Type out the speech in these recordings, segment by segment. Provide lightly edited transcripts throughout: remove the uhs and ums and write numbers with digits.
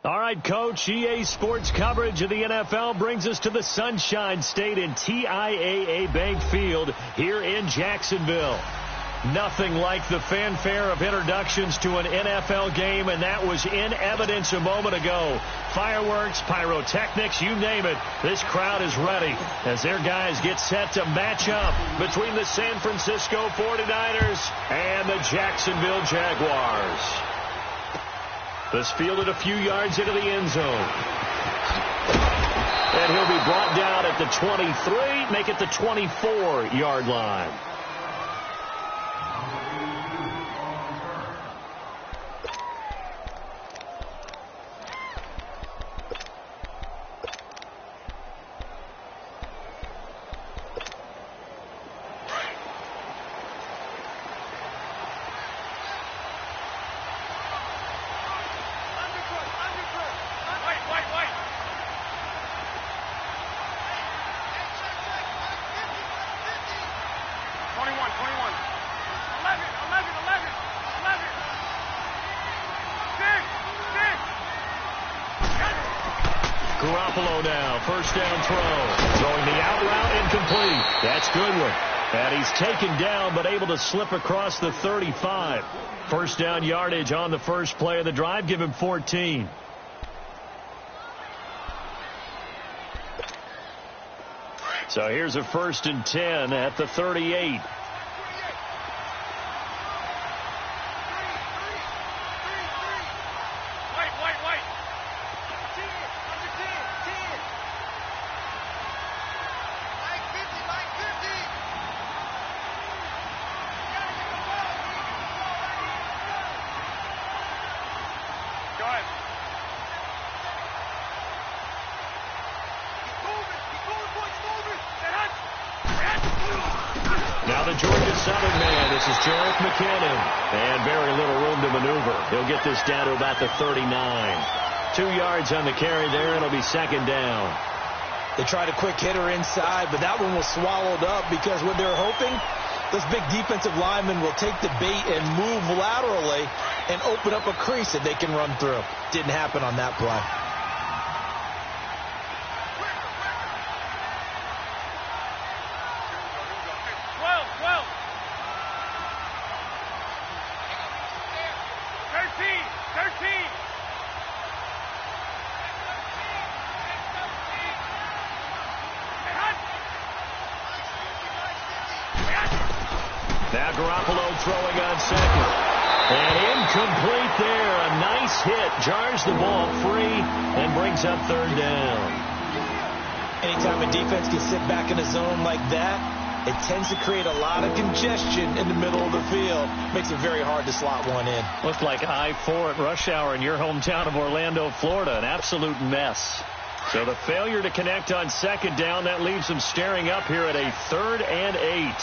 All right, Coach, EA Sports coverage of the NFL brings us to the Sunshine State in TIAA Bank Field here in Jacksonville. Nothing like the fanfare of introductions to an NFL game, and that was in evidence a moment ago. Fireworks, pyrotechnics, you name it. This crowd is ready as their guys get set to match up between the San Francisco 49ers and the Jacksonville Jaguars. This fielded a few yards into the end zone. And he'll be brought down at the 23, make it the 24-yard line. Now, first down throw. Throwing the out route, incomplete. That's Goodwin. And he's taken down, but able to slip across the 35. First down yardage on the first play of the drive. Give him 14. So here's a 1st and 10 at the 38. Now the Georgia Southern man, this is Jarek McKinnon, and very little room to maneuver. He'll get this down to about the 39. 2 yards on the carry there, and it'll be second down. They tried a quick hitter inside, but that one was swallowed up because what they're hoping, those big defensive linemen will take the bait and move laterally and open up a crease that they can run through. Didn't happen on that play. Now Garoppolo throwing on second. And incomplete there. A nice hit. Jars the ball free and brings up third down. Anytime a defense can sit back in a zone like that, it tends to create a lot of congestion in the middle of the field. Makes it very hard to slot one in. Looked like I-4 at rush hour in your hometown of Orlando, Florida. An absolute mess. So the failure to connect on second down, that leaves them staring up here at a 3rd and 8.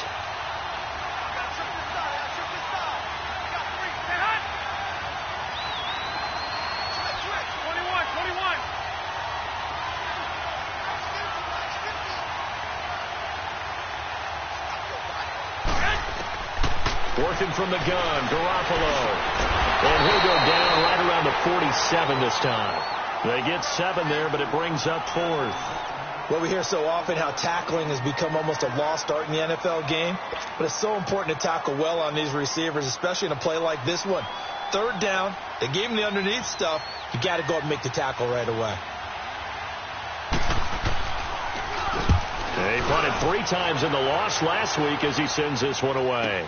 Working from the gun, Garoppolo. And he'll go down right around the 47 this time. They get 7 there, but it brings up 4th. Well, we hear so often how tackling has become almost a lost art in the NFL game. But it's so important to tackle well on these receivers, especially in a play like this one. 3rd down, they gave him the underneath stuff. You got to go up and make the tackle right away. They punted 3 times in the loss last week as he sends this one away.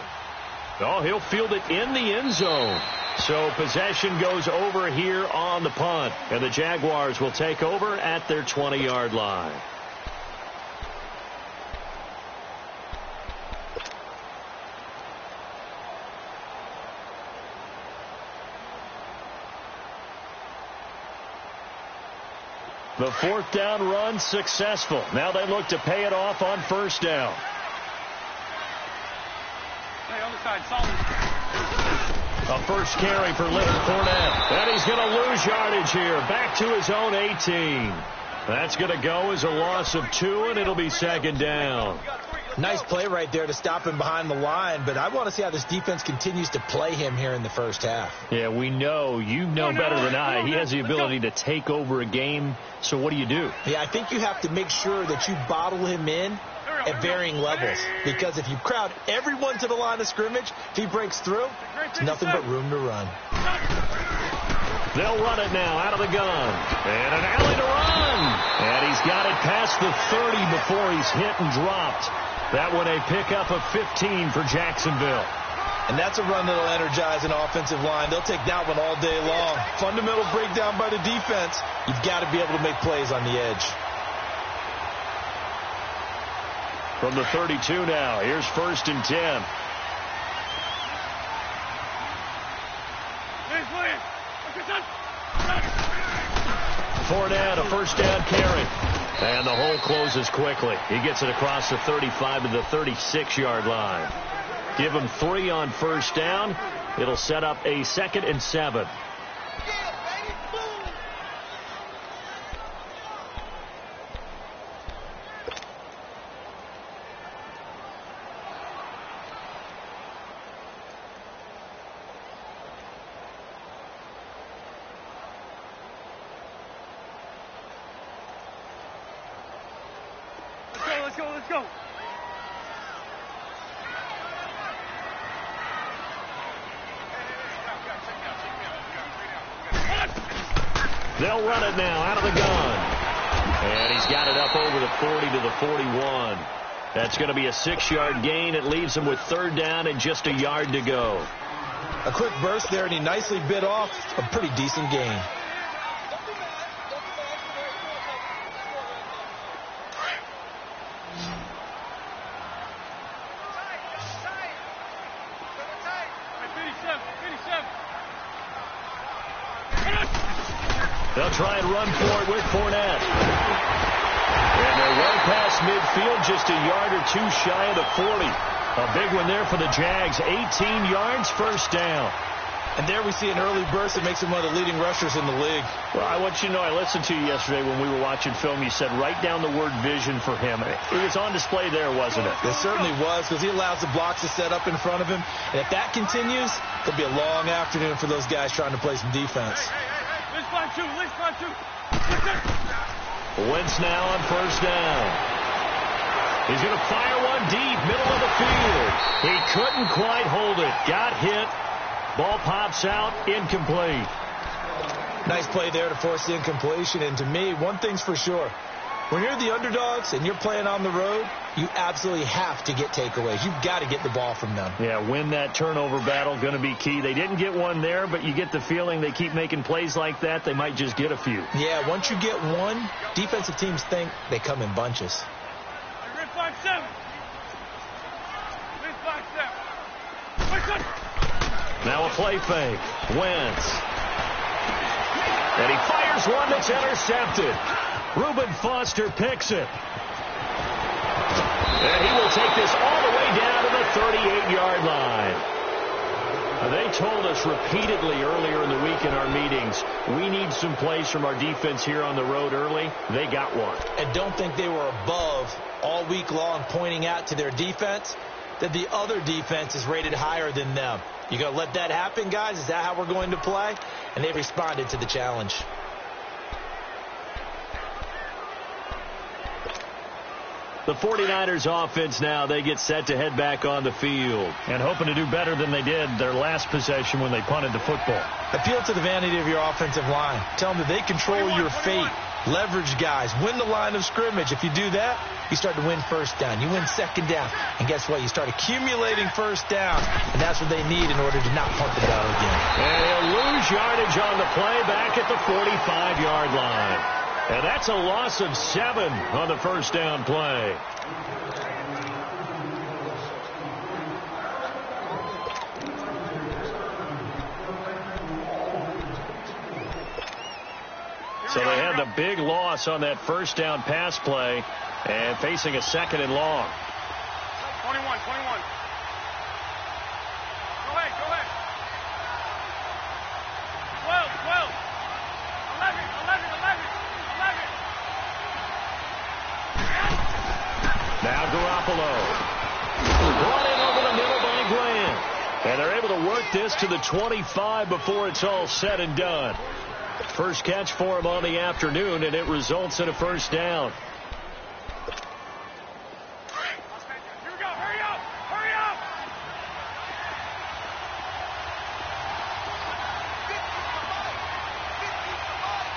Oh, he'll field it in the end zone. So possession goes over here on the punt. And the Jaguars will take over at their 20-yard line. The 4th down run successful. Now they look to pay it off on 1st down. A first carry for Leonard Fournette. And he's going to lose yardage here. Back to his own 18. That's going to go as a loss of 2, and it'll be second down. Nice play right there to stop him behind the line, but I want to see how this defense continues to play him here in the first half. Yeah, we know. You know better than I. He has the ability to take over a game, so what do you do? Yeah, I think you have to make sure that you bottle him in at varying levels, because if you crowd everyone to the line of scrimmage, if he breaks through, it's nothing but room to run. They'll run it now out of the gun. And an alley to run. And he's got it past the 30 before he's hit and dropped. That one a pickup of 15 for Jacksonville. And that's a run that'll energize an offensive line. They'll take that one all day long. Fundamental breakdown by the defense. You've got to be able to make plays on the edge. From the 32 now, here's 1st and 10. Fournette, a first down carry. And the hole closes quickly. He gets it across the 35 to the 36-yard line. Give him 3 on first down. It'll set up a 2nd and 7. Let's go. They'll run it now out of the gun. And he's got it up over the 40 to the 41. That's going to be a 6-yard gain. It leaves him with 3rd down and just a yard to go. A quick burst there, and he nicely bit off a pretty decent gain. They'll try and run for it with Fournette. And they're right past midfield, just a yard or 2 shy of the 40. A big one there for the Jags. 18 yards, 1st down. And there we see an early burst that makes him one of the leading rushers in the league. Well, I want you to know, I listened to you yesterday when we were watching film. You said write down the word vision for him. It was on display there, wasn't it? It certainly was, because he allows the blocks to set up in front of him. And if that continues, it'll be a long afternoon for those guys trying to play some defense. Wentz now on first down. He's going to fire one deep, middle of the field. He couldn't quite hold it. Got hit. Ball pops out, incomplete. Nice play there to force the incompletion. And to me, one thing's for sure. When you're the underdogs and you're playing on the road, you absolutely have to get takeaways. You've got to get the ball from them. Yeah, win that turnover battle, going to be key. They didn't get one there, but you get the feeling they keep making plays like that, they might just get a few. Yeah, once you get one, defensive teams think they come in bunches. Now a play fake. Wentz. And he fires one that's intercepted. Reuben Foster picks it. And he will take this all the way down to the 38-yard line. They told us repeatedly earlier in the week in our meetings, we need some plays from our defense here on the road early. They got one. And don't think they were above all week long pointing out to their defense that the other defense is rated higher than them. You going to let that happen, guys? Is that how we're going to play? And they responded to the challenge. The 49ers offense now, they get set to head back on the field and hoping to do better than they did their last possession when they punted the football. Appeal to the vanity of your offensive line. Tell them that they control your fate. Leverage guys. Win the line of scrimmage. If you do that, you start to win first down. You win second down. And guess what? You start accumulating first down. And that's what they need in order to not punt the ball again. And he'll lose yardage on the play back at the 45-yard line. And that's a loss of 7 on the first down play. So they had the big loss on that first down pass play and facing a 2nd and long. 21. Go ahead. 12. 11. Now Garoppolo. Brought in over the middle by Grant. And they're able to work this to the 25 before it's all said and done. First catch for him on the afternoon, and it results in a first down. Here we go. Hurry up. Hurry up.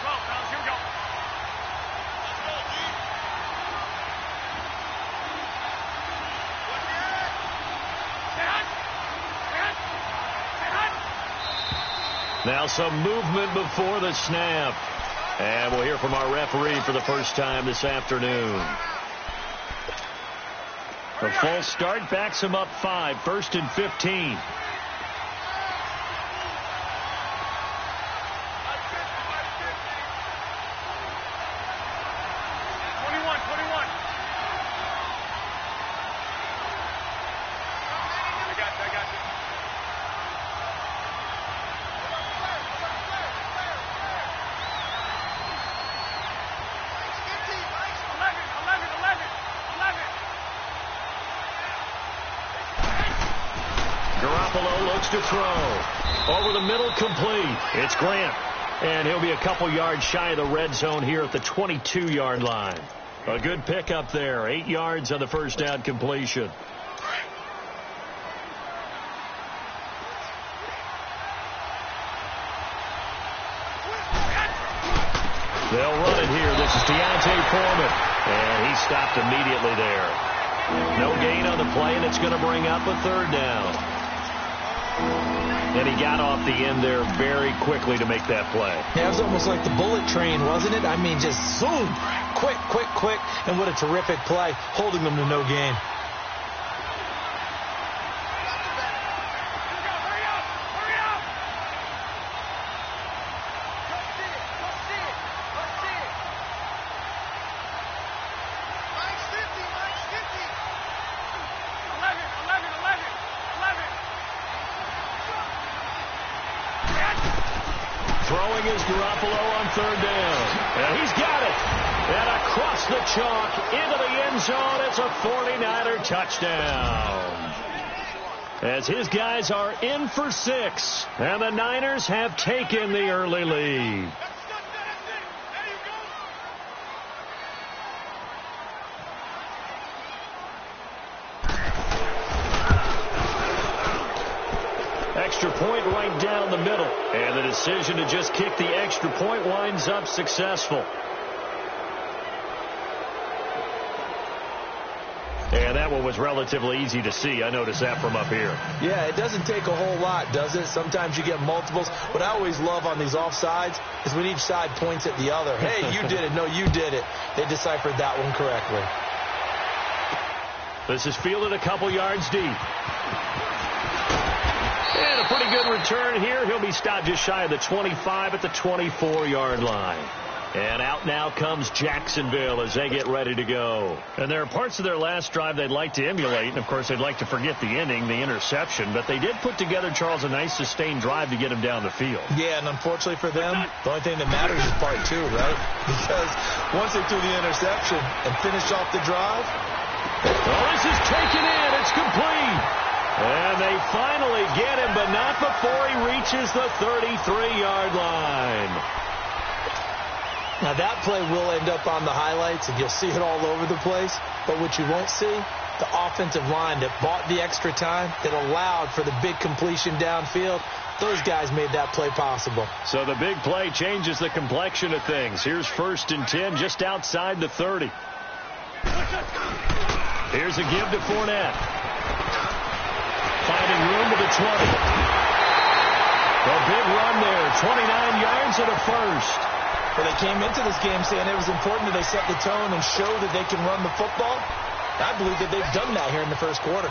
Go, fellas. Here we go. Now some movement before the snap. And we'll hear from our referee for the first time this afternoon. The false start backs him up 5, 1st and 15. Looks to throw. Over the middle, complete. It's Grant. And he'll be a couple yards shy of the red zone here at the 22-yard line. A good pickup there. 8 yards on the first down completion. They'll run it here. This is Deontay Foreman. And he stopped immediately there. No gain on the play, and it's going to bring up a third down. And he got off the end there very quickly to make that play. Yeah, it was almost like the bullet train, wasn't it? I mean, just zoom. Quick, quick, quick. And what a terrific play, holding them to no gain. Throwing is Garoppolo on third down. And he's got it. And across the chalk into the end zone. It's a 49er touchdown. As his guys are in for 6. And the Niners have taken the early lead. Extra point right down the middle. And the decision to just kick the extra point winds up successful. And that one was relatively easy to see. I noticed that from up here. Yeah, it doesn't take a whole lot, does it? Sometimes you get multiples. What I always love on these offsides is when each side points at the other. Hey, you did it. No, you did it. They deciphered that one correctly. This is fielded a couple yards deep. And a pretty good return here. He'll be stopped just shy of the 25 at the 24-yard line. And out now comes Jacksonville as they get ready to go. And there are parts of their last drive they'd like to emulate. And, of course, they'd like to forget the inning, the interception. But they did put together, Charles, a nice sustained drive to get him down the field. Yeah, and unfortunately for them, the only thing that matters is part 2, right? Because once they threw the interception and finished off the drive. Well, this is taken in. It's complete. And they finally get him, but not before he reaches the 33-yard line. Now, that play will end up on the highlights, and you'll see it all over the place. But what you won't see, the offensive line that bought the extra time, that allowed for the big completion downfield, those guys made that play possible. So the big play changes the complexion of things. Here's 1st and 10 just outside the 30. Here's a give to Fournette. Finding room to the 20. A big run there, 29 yards and a first. Well, they came into this game saying it was important that they set the tone and show that they can run the football. I believe that they've done that here in the first quarter.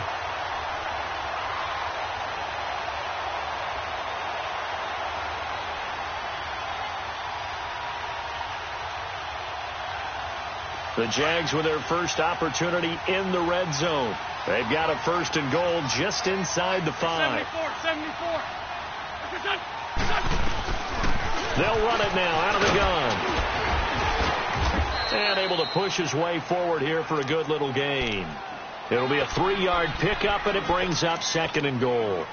The Jags with their first opportunity in the red zone. They've got a 1st and goal just inside the 5. 74. They'll run it now out of the gun. And able to push his way forward here for a good little gain. It'll be a 3-yard pickup, and it brings up 2nd and goal.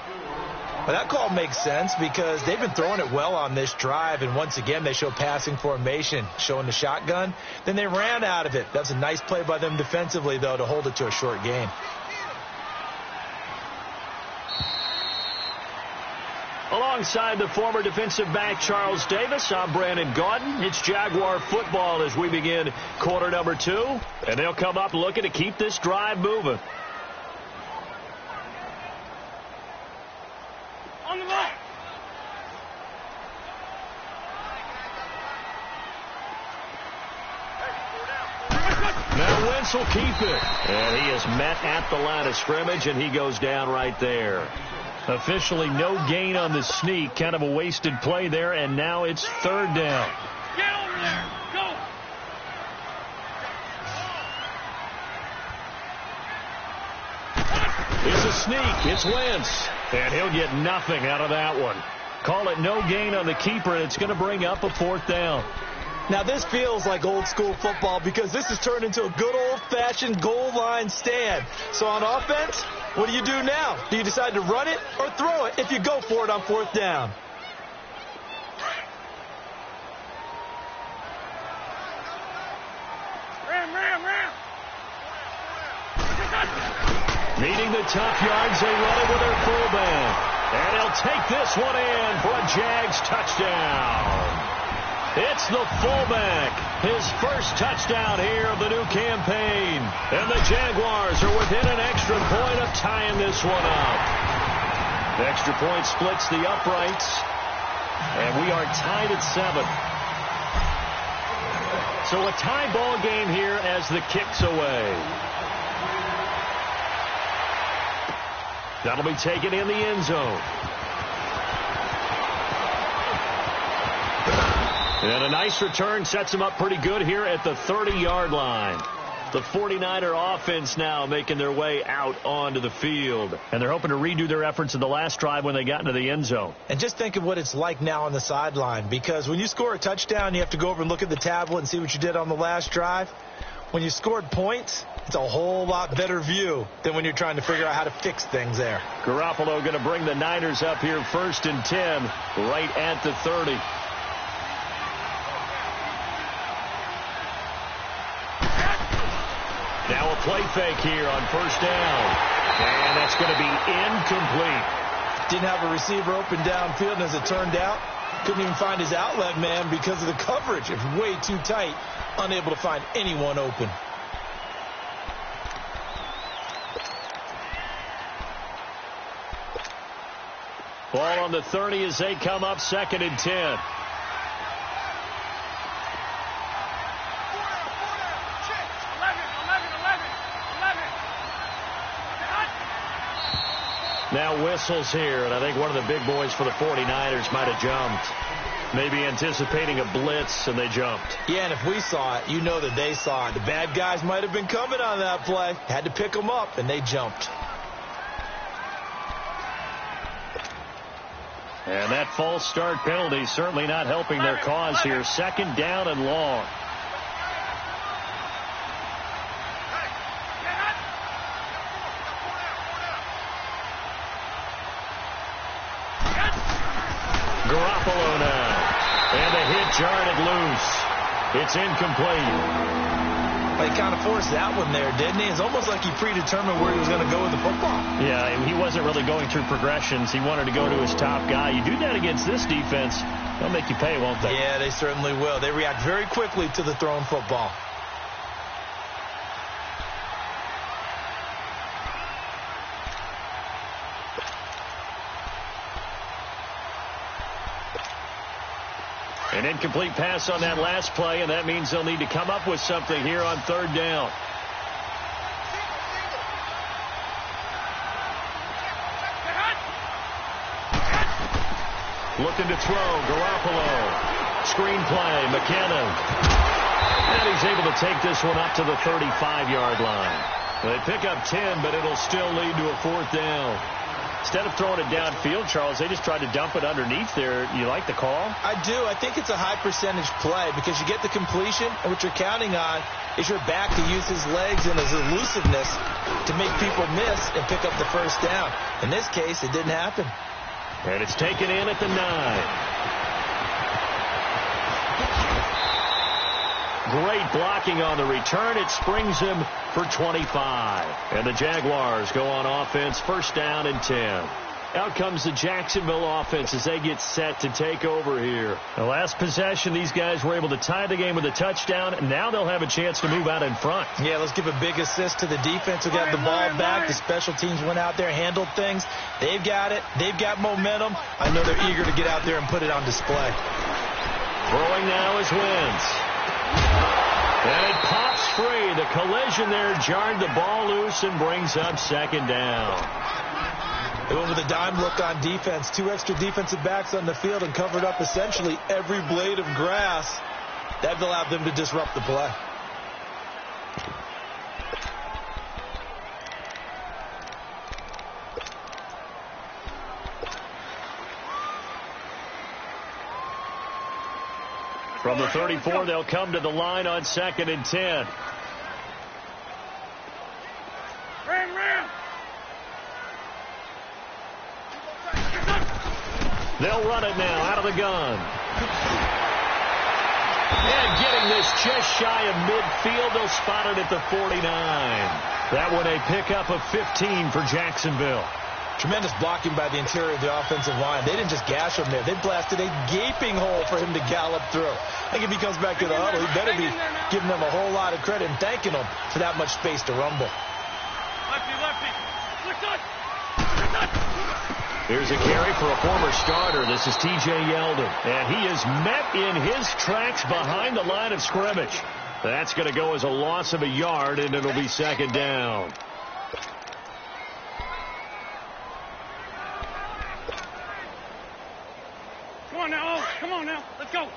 Well, that call makes sense because they've been throwing it well on this drive, and once again they show passing formation, showing the shotgun. Then they ran out of it. That's a nice play by them defensively, though, to hold it to a short gain. Alongside the former defensive back Charles Davis, I'm Brandon Gaudin. It's Jaguar football as we begin quarter number 2, and they'll come up looking to keep this drive moving. On the line. Now Wentz will keep it. And he is met at the line of scrimmage, and he goes down right there. Officially no gain on the sneak. Kind of a wasted play there, and now it's 3rd down. Get over there. Go. It's a sneak. It's Wentz. And he'll get nothing out of that one. Call it no gain on the keeper, and it's going to bring up a 4th down. Now, this feels like old school football because this has turned into a good old-fashioned goal line stand. So on offense, what do you do now? Do you decide to run it or throw it if you go for it on 4th down? Ram. Needing the tough yards, they run it with their fullback. And he'll take this one in for a Jags touchdown. It's the fullback, his first touchdown here of the new campaign. And the Jaguars are within an extra point of tying this one up. The extra point splits the uprights, and we are tied at 7. So a tie ball game here as the kick's away. That'll be taken in the end zone. And a nice return sets them up pretty good here at the 30-yard line. The 49er offense now making their way out onto the field. And they're hoping to redo their efforts in the last drive when they got into the end zone. And just think of what it's like now on the sideline, because when you score a touchdown, you have to go over and look at the tablet and see what you did on the last drive. When you scored points, it's a whole lot better view than when you're trying to figure out how to fix things there. Garoppolo going to bring the Niners up here 1st and 10 right at the 30. Now a play fake here on 1st down. And that's going to be incomplete. Didn't have a receiver open downfield, and as it turned out, couldn't even find his outlet man because of the coverage. It was way too tight, unable to find anyone open. Ball on the 30 as they come up 2nd and 10. Now whistles here, and I think one of the big boys for the 49ers might have jumped. Maybe anticipating a blitz, and they jumped. Yeah, and if we saw it, you know that they saw it. The bad guys might have been coming on that play. Had to pick them up, and they jumped. And that false start penalty certainly not helping their cause here. 2nd down and long. Garoppolo now. And the hit jarred it loose. It's incomplete. He kind of forced that one there, didn't he? It's almost like he predetermined where he was going to go with the football. Yeah, and he wasn't really going through progressions. He wanted to go to his top guy. You do that against this defense, they'll make you pay, won't they? Yeah, they certainly will. They react very quickly to the thrown football. An incomplete pass on that last play, and that means they'll need to come up with something here on 3rd down. Looking to throw, Garoppolo. Screen play, McKinnon. And he's able to take this one up to the 35-yard line. They pick up 10, but it'll still lead to a 4th down. Instead of throwing it downfield, Charles, they just tried to dump it underneath there. You like the call? I do. I think it's a high percentage play because you get the completion, and what you're counting on is your back to use his legs and his elusiveness to make people miss and pick up the first down. In this case, it didn't happen. And it's taken in at the 9. Great blocking on the return. It springs him for 25. And the Jaguars go on offense, first down and 10. Out comes the Jacksonville offense as they get set to take over here. The last possession, these guys were able to tie the game with a touchdown, and now they'll have a chance to move out in front. Yeah, let's give a big assist to the defense who got the ball back. The special teams went out there, handled things. They've got it. They've got momentum. I know they're eager to get out there and put it on display. Throwing now is Wentz. And it pops free. The collision there jarred the ball loose and brings up second down. They went with a dime look on defense. 2 extra defensive backs on the field and covered up essentially every blade of grass. That allowed them to disrupt the play. From the 34, they'll come to the line on 2nd and 10. Ram. They'll run it now out of the gun. And getting this just shy of midfield, they'll spot it at the 49. That one a pickup of 15 for Jacksonville. Tremendous blocking by the interior of the offensive line. They didn't just gash him there. They blasted a gaping hole for him to gallop through. I think if he comes back to the huddle, he better be giving them a whole lot of credit and thanking them for that much space to rumble. Lefty. Here's a carry for a former starter. This is T.J. Yeldon. And he is met in his tracks behind the line of scrimmage. That's going to go as a loss of a yard, and it'll be second down. Come on now. Let's go.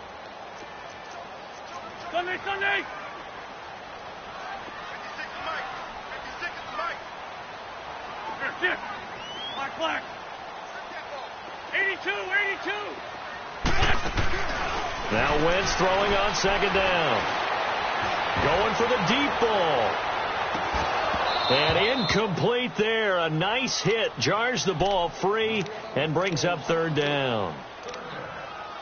Sunday. 56 is Mike. Here. Black. 82. Now Wentz throwing on second down. Going for the deep ball. And incomplete there. A nice hit. Jars the ball free and brings up third down.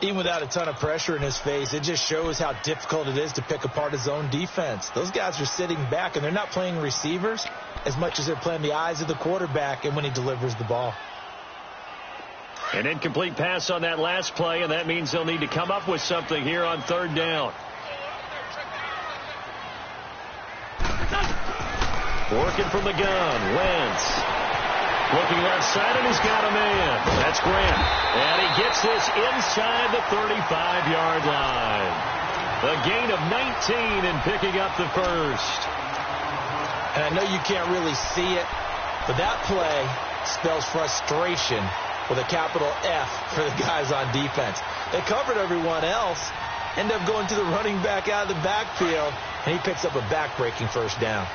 Even without a ton of pressure in his face, it just shows how difficult it is to pick apart his own defense. Those guys are sitting back, and they're not playing receivers as much as they're playing the eyes of the quarterback and when he delivers the ball. An incomplete pass on that last play, and that means they'll need to come up with something here on third down. Working from the gun, Wentz. Looking left side, and he's got a man. That's Grant. And he gets this inside the 35-yard line. A gain of 19 and picking up the first. And I know you can't really see it, but that play spells frustration with a capital F for the guys on defense. They covered everyone else, end up going to the running back out of the backfield, and he picks up a back-breaking first down.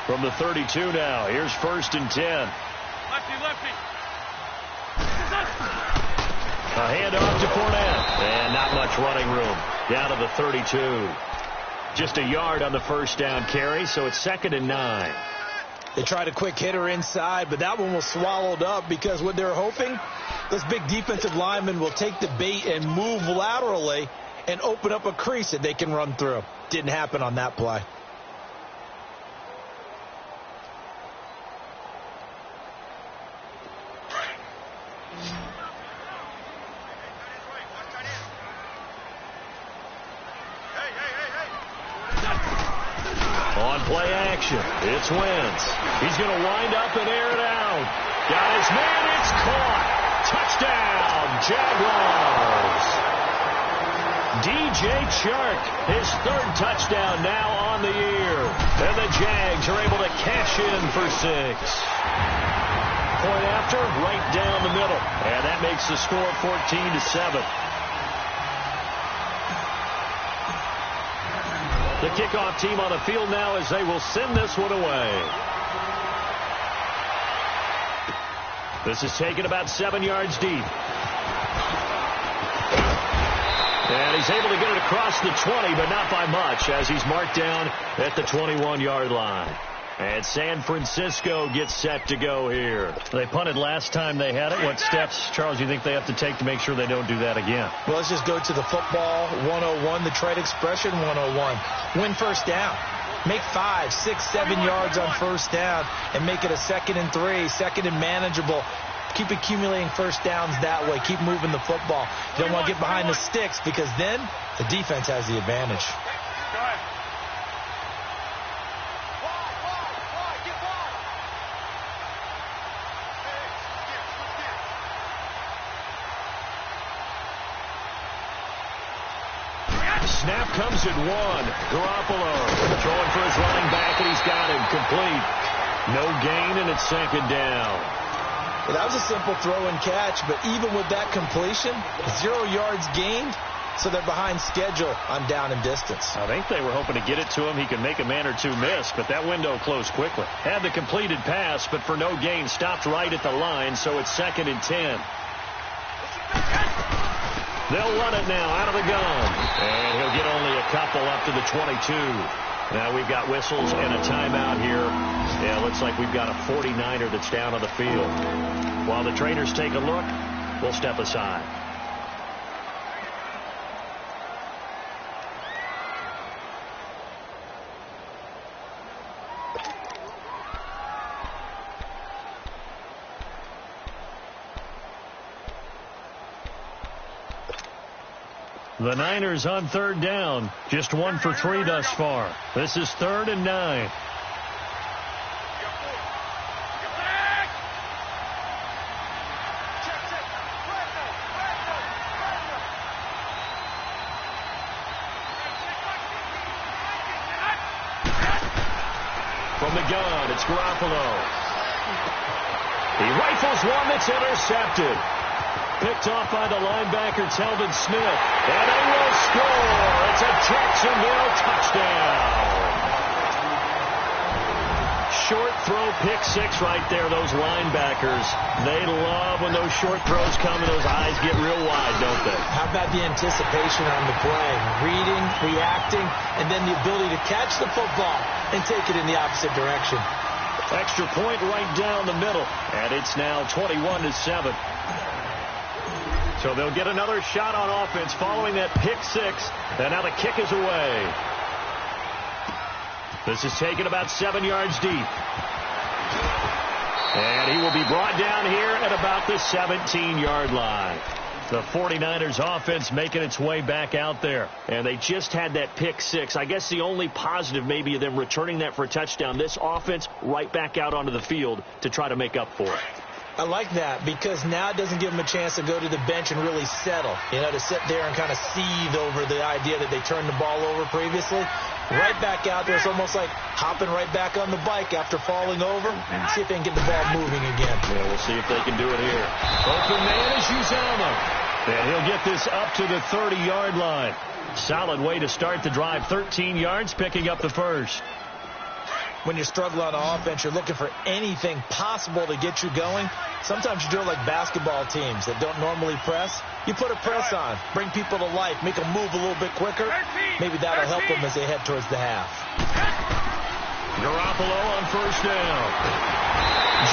From the 32 now, here's 1st and 10. Lefty. A handoff to Fournette. And not much running room. Down to the 32. Just a yard on the first down carry, so it's 2nd and 9. They tried a quick hitter inside, but that one was swallowed up because what they're hoping, this big defensive lineman will take the bait and move laterally and open up a crease that they can run through. Didn't happen on that play. Play action. It's Wentz. He's going to wind up and air it out. Got his man. It's caught. Touchdown, Jaguars. DJ Chark, his 3rd touchdown now on the year. And the Jags are able to cash in for 6. Point after, right down the middle. And that makes the score 14-7. The kickoff team on the field now as they will send this one away. This is taken about 7 yards deep. And he's able to get it across the 20, but not by much, as he's marked down at the 21-yard line. And San Francisco gets set to go here. They punted last time they had it. What steps, Charles, you think they have to take to make sure they don't do that again? Well, let's just go to the football 101, the trade expression 101. Win first down. Make 5, 6, 7 yards on first down and make it a 2nd and 3, 2nd and manageable. Keep accumulating first downs that way. Keep moving the football. You don't want to get behind the sticks because then the defense has the advantage. Go ahead. Snap comes at 1. Garoppolo throwing for his running back, and he's got him complete. No gain, and it's 2nd down. Well, that was a simple throw and catch, but even with that completion, 0 yards gained, so they're behind schedule on down and distance. I think they were hoping to get it to him. He could make a man or two miss, but that window closed quickly. Had the completed pass, but for no gain, stopped right at the line, so it's 2nd and 10. They'll run it now out of the gun, and he'll get only a couple up to the 22. Now we've got whistles and a timeout here. Yeah, looks like we've got a 49er that's down on the field. While the trainers take a look, we'll step aside. The Niners on 3rd down. Just 1 for 3 thus far. This is 3rd and 9. From the gun, it's Garoppolo. He rifles one that's intercepted. Picked off by the linebacker, Telvin Smith. And they will score. It's a Jacksonville touchdown. Short throw, pick 6 right there, those linebackers. They love when those short throws come and those eyes get real wide, don't they? How about the anticipation on the play? Reading, reacting, and then the ability to catch the football and take it in the opposite direction. Extra point right down the middle. And it's now 21-7. So they'll get another shot on offense following that pick 6. And now the kick is away. This is taken about 7 yards deep. And he will be brought down here at about the 17-yard line. The 49ers offense making its way back out there. And they just had that pick 6. I guess the only positive maybe of them returning that for a touchdown. This offense right back out onto the field to try to make up for it. I like that because now it doesn't give them a chance to go to the bench and really settle. You know, to sit there and kind of seethe over the idea that they turned the ball over previously. Right back out there. It's almost like hopping right back on the bike after falling over and see if they can get the ball moving again. Yeah, we'll see if they can do it here. Open man is Uzomah. And he'll get this up to the 30-yard line. Solid way to start the drive. 13 yards, picking up the first. When you're struggling on offense, you're looking for anything possible to get you going. Sometimes you do it like basketball teams that don't normally press. You put a press on, bring people to life, make them move a little bit quicker. Maybe that'll help them as they head towards the half. Garoppolo on first down.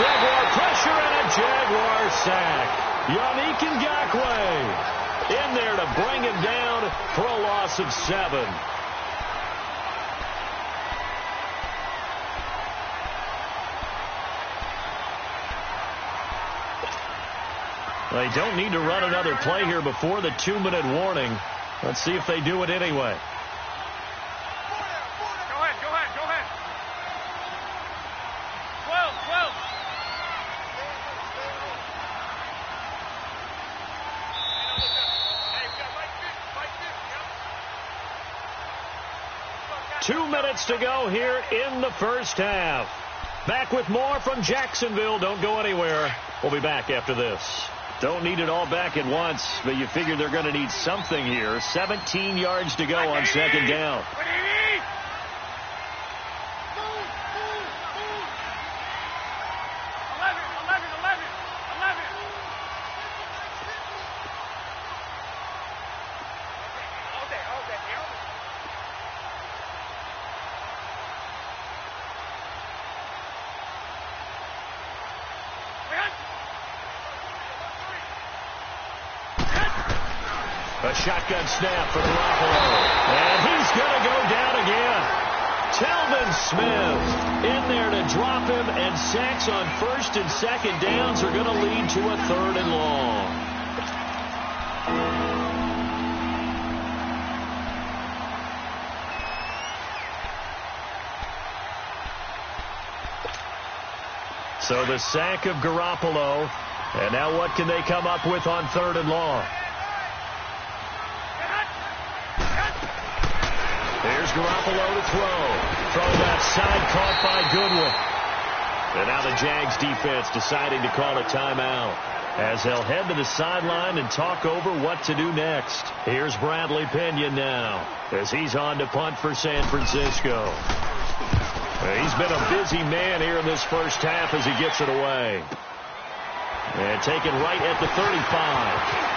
Jaguar pressure and a Jaguar sack. Yannick Ngakoue in there to bring him down for a loss of 7. They don't need to run another play here before the 2-minute warning. Let's see if they do it anyway. Go ahead, go ahead, go ahead. 12, 12. Hey, we got right 2 minutes to go here in the first half. Back with more from Jacksonville. Don't go anywhere. We'll be back after this. Don't need it all back at once, but you figure they're going to need something here. 17 yards to go on second down. 11, 11, 11, 11. A shotgun snap for Garoppolo. And he's going to go down again. Telvin Smith in there to drop him, and sacks on first and second downs are going to lead to a 3rd and long. So the sack of Garoppolo, and now what can they come up with on 3rd and long? Here's Garoppolo to throw left side, caught by Goodwin. And now the Jags defense deciding to call a timeout as they'll head to the sideline and talk over what to do next. Here's Bradley Pinion now as he's on to punt for San Francisco. He's been a busy man here in this first half as he gets it away. And taken right at the 35.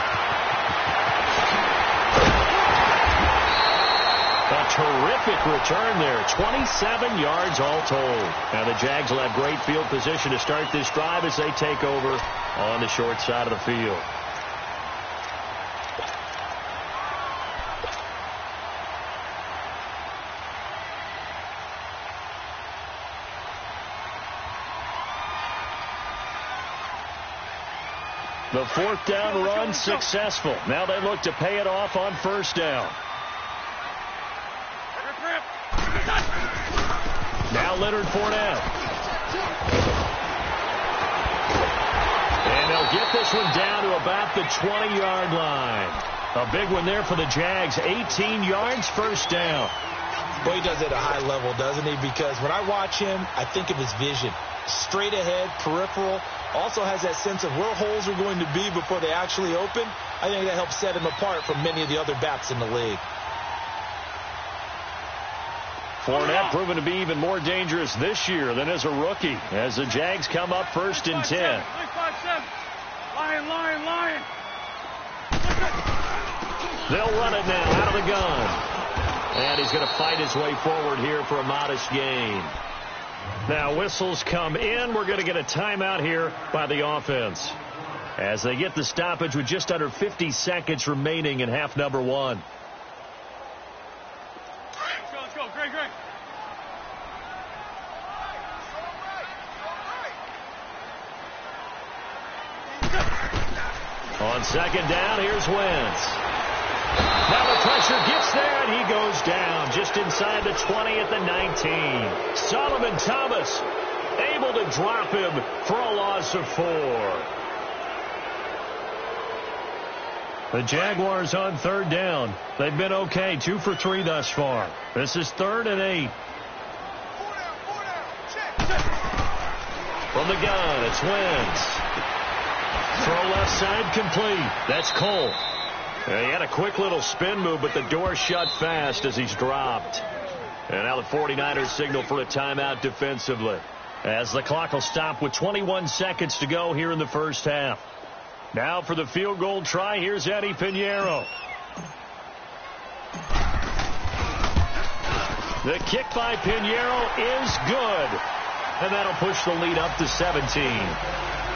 A terrific return there. 27 yards all told. Now the Jags will have great field position to start this drive as they take over on the short side of the field. The 4th down run successful. Now they look to pay it off on 1st down. Now Leonard Fournette. And they'll get this one down to about the 20-yard line. A big one there for the Jags. 18 yards, 1st down. Well, he does it at a high level, doesn't he? Because when I watch him, I think of his vision. Straight ahead, peripheral. Also has that sense of where holes are going to be before they actually open. I think that helps set him apart from many of the other backs in the league. Fournette proven to be even more dangerous this year than as a rookie as the Jags come up 1st and 10. Lion. They'll run it now out of the gun. And he's going to fight his way forward here for a modest gain. Now whistles come in. We're going to get a timeout here by the offense as they get the stoppage with just under 50 seconds remaining in half number 1. Let's go. Greg. On 2nd down, here's Wentz. Now the pressure gets there, and he goes down just inside the 20 at the 19. Solomon Thomas able to drop him for a loss of 4. The Jaguars on 3rd down. They've been okay, 2 for 3 thus far. This is 3rd and 8. From the gun, it's Wentz. Throw left side complete. That's Cole. He had a quick little spin move, but the door shut fast as he's dropped. And now the 49ers signal for a timeout defensively as the clock will stop with 21 seconds to go here in the first half. Now for the field goal try, here's Eddie Pinheiro. The kick by Pinheiro is good. And that'll push the lead up to 17.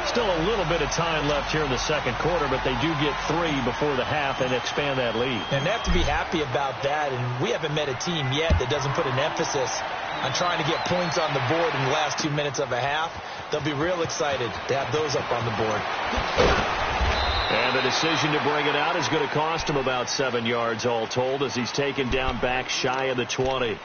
Still a little bit of time left here in the second quarter, but they do get 3 before the half and expand that lead. And they have to be happy about that. And we haven't met a team yet that doesn't put an emphasis on trying to get points on the board in the last 2 minutes of a half. They'll be real excited to have those up on the board. And the decision to bring it out is going to cost him about 7 yards all told as he's taken down back shy of the 20.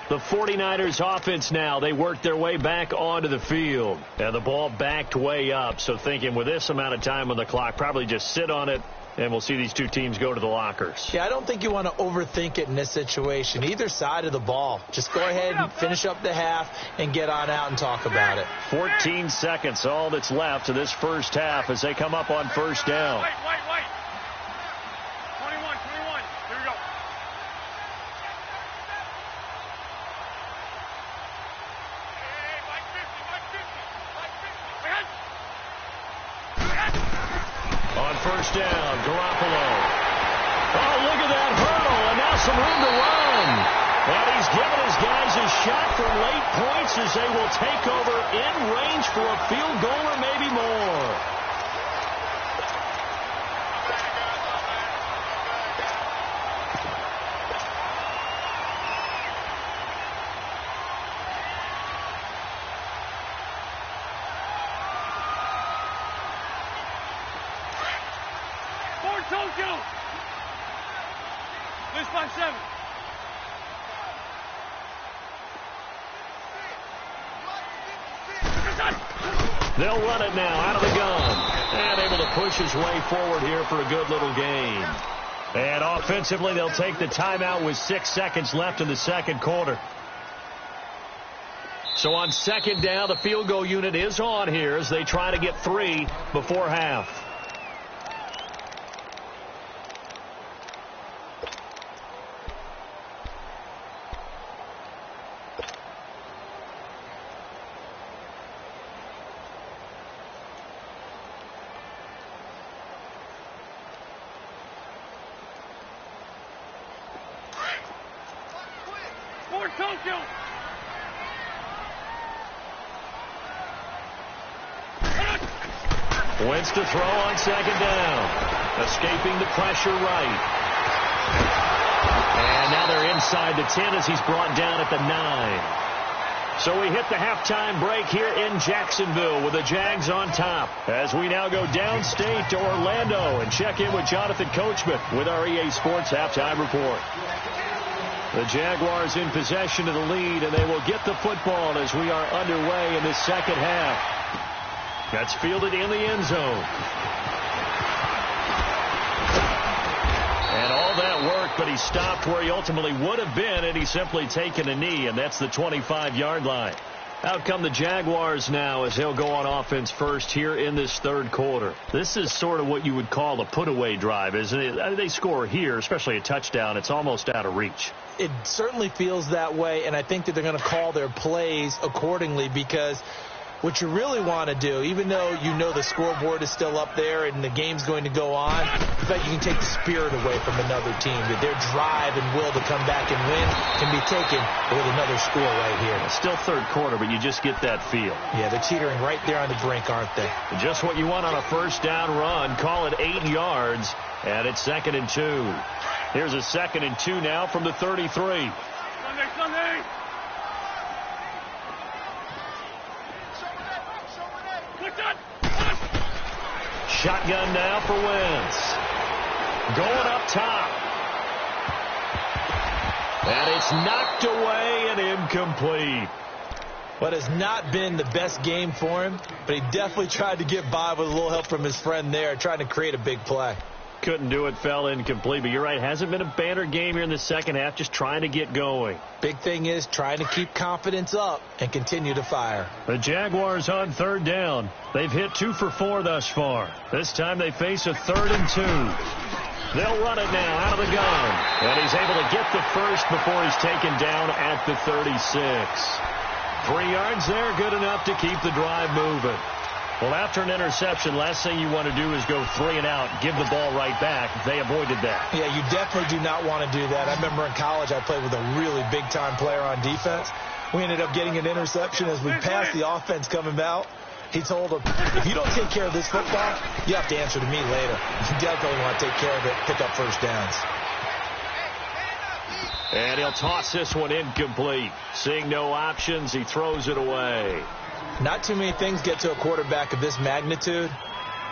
The 49ers offense now, they work their way back onto the field. And the ball backed way up. So thinking with this amount of time on the clock, probably just sit on it, and we'll see these two teams go to the lockers. Yeah, I don't think you want to overthink it in this situation. Either side of the ball. Just go ahead and finish up the half and get on out and talk about it. 14 seconds, all that's left of this first half as they come up on 1st down. Wait. 21. Here we go. On 1st down, Garoppolo. Oh, look at that hurdle, and now some room to run. And he's given his guys a shot for late points as they will take over in range for a field goal or maybe more. you. Please find 7. They'll run it now out of the gun. And able to push his way forward here for a good little gain. And offensively, they'll take the timeout with 6 seconds left in the second quarter. So on second down, the field goal unit is on here as they try to get 3 before half. Tokyo. Wentz to throw on second down. Escaping the pressure right. And now they're inside the 10 as he's brought down at the 9. So we hit the halftime break here in Jacksonville with the Jags on top. As we now go downstate to Orlando and check in with Jonathan Coachman with our EA Sports Halftime Report. The Jaguars in possession of the lead, and they will get the football as we are underway in this second half. That's fielded in the end zone. And all that work, but he stopped where he ultimately would have been, and he's simply taken a knee, and that's the 25-yard line. Out come the Jaguars now as they'll go on offense first here in this third quarter. This is sort of what you would call a put-away drive, isn't it? I mean, they score here, especially a touchdown. It's almost out of reach. It certainly feels that way, and I think that they're going to call their plays accordingly because what you really want to do, even though you know the scoreboard is still up there and the game's going to go on, I bet you can take the spirit away from another team. That their drive and will to come back and win can be taken with another score right here. It's still third quarter, but you just get that feel. Yeah, they're teetering right there on the brink, aren't they? Just what you want on a first down run. Call it 8 yards, and it's 2nd and 2. Here's a 2nd and 2 now from the 33. Sunday. Shotgun now for Wentz. Going up top. And it's knocked away and incomplete. What has not been the best game for him, but he definitely tried to get by with a little help from his friend there, trying to create a big play. Couldn't do it, fell incomplete. But you're right, hasn't been a banner game here in the second half, just trying to get going. Big thing is trying to keep confidence up and continue to fire. The Jaguars on third down. They've hit 2 for 4 thus far. This time they face a 3rd and 2. They'll run it now out of the gun. And he's able to get the first before he's taken down at the 36. 3 yards there, good enough to keep the drive moving. Well, after an interception, last thing you want to do is go 3 and out, give the ball right back. They avoided that. Yeah, you definitely do not want to do that. I remember in college I played with a really big-time player on defense. We ended up getting an interception as we passed the offense coming out. He told him, if you don't take care of this football, you have to answer to me later. You definitely want to take care of it, pick up first downs. And he'll toss this one incomplete. Seeing no options, he throws it away. Not too many things get to a quarterback of this magnitude,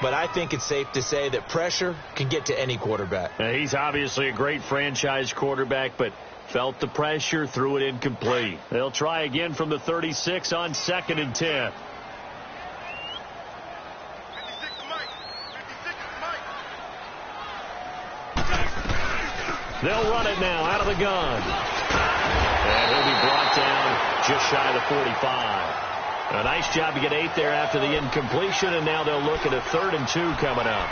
but I think it's safe to say that pressure can get to any quarterback. He's obviously a great franchise quarterback, but felt the pressure, threw it incomplete. They'll try again from the 36 on 2nd and 10. They'll run it now out of the gun. And he'll be brought down just shy of the 45. A nice job to get 8 there after the incompletion, and now they'll look at a 3rd and 2 coming up.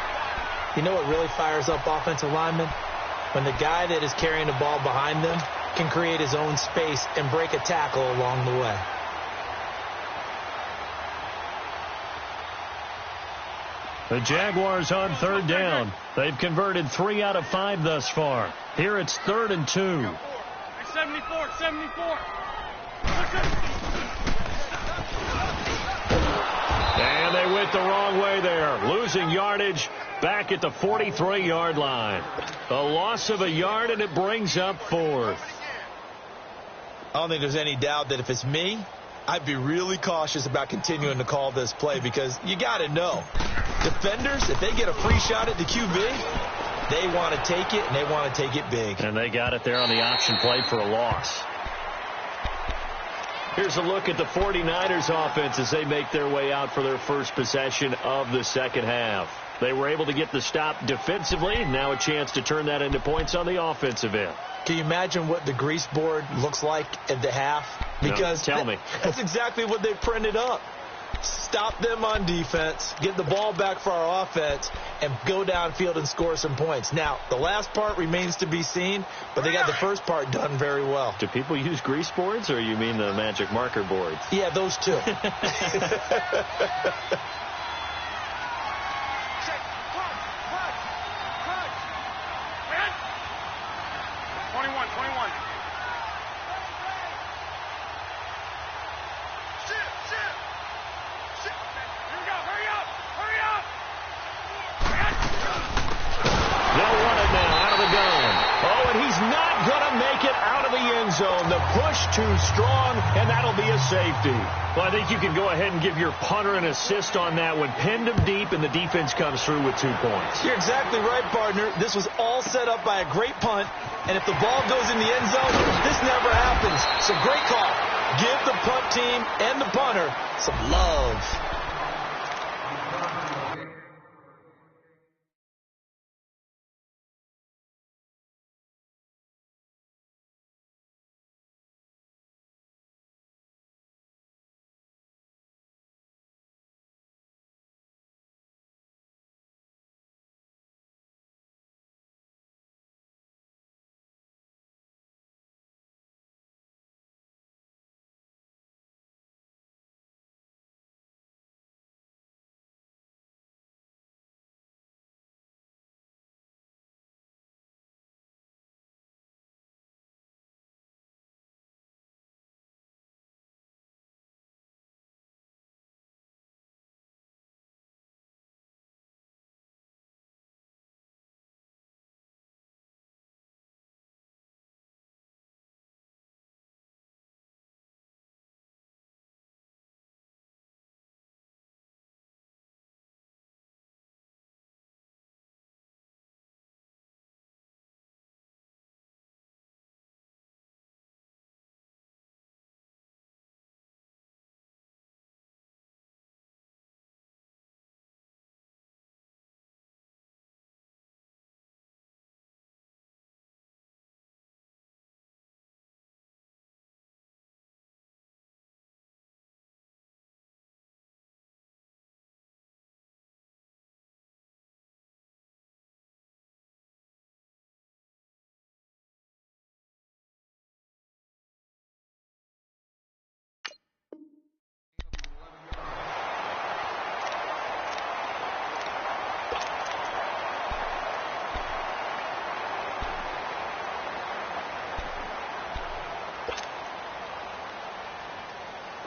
You know what really fires up offensive linemen? When the guy that is carrying the ball behind them can create his own space and break a tackle along the way. The Jaguars on third down. They've converted 3 out of 5 thus far. Here it's 3rd and 2. 74. And they went the wrong way there. Losing yardage back at the 43-yard line. A loss of a yard, and it brings up 4th. I don't think there's any doubt that if it's me, I'd be really cautious about continuing to call this play because you got to know. Defenders, if they get a free shot at the QB, They want to take it, and they want to take it big. And they got it there on the option play for a loss. Here's a look at the 49ers offense as they make their way out for their first possession of the second half. They were able to get the stop defensively. Now a chance to turn that into points on the offensive end. Can you imagine what the grease board looks like at the half? Because no, tell me. That's exactly what they printed up. Stop them on defense, get the ball back for our offense, and go downfield and score some points. Now, the last part remains to be seen, but they got the first part done very well. Do people use grease boards, or you mean the magic marker boards? Yeah, those two. The push too strong, and that'll be a safety. Well, I think you can go ahead and give your punter an assist on that one. Pinned him deep, and the defense comes through with 2 points. You're exactly right, partner. This was all set up by a great punt, and if the ball goes in the end zone, this never happens. So great call. Give the punt team and the punter some love.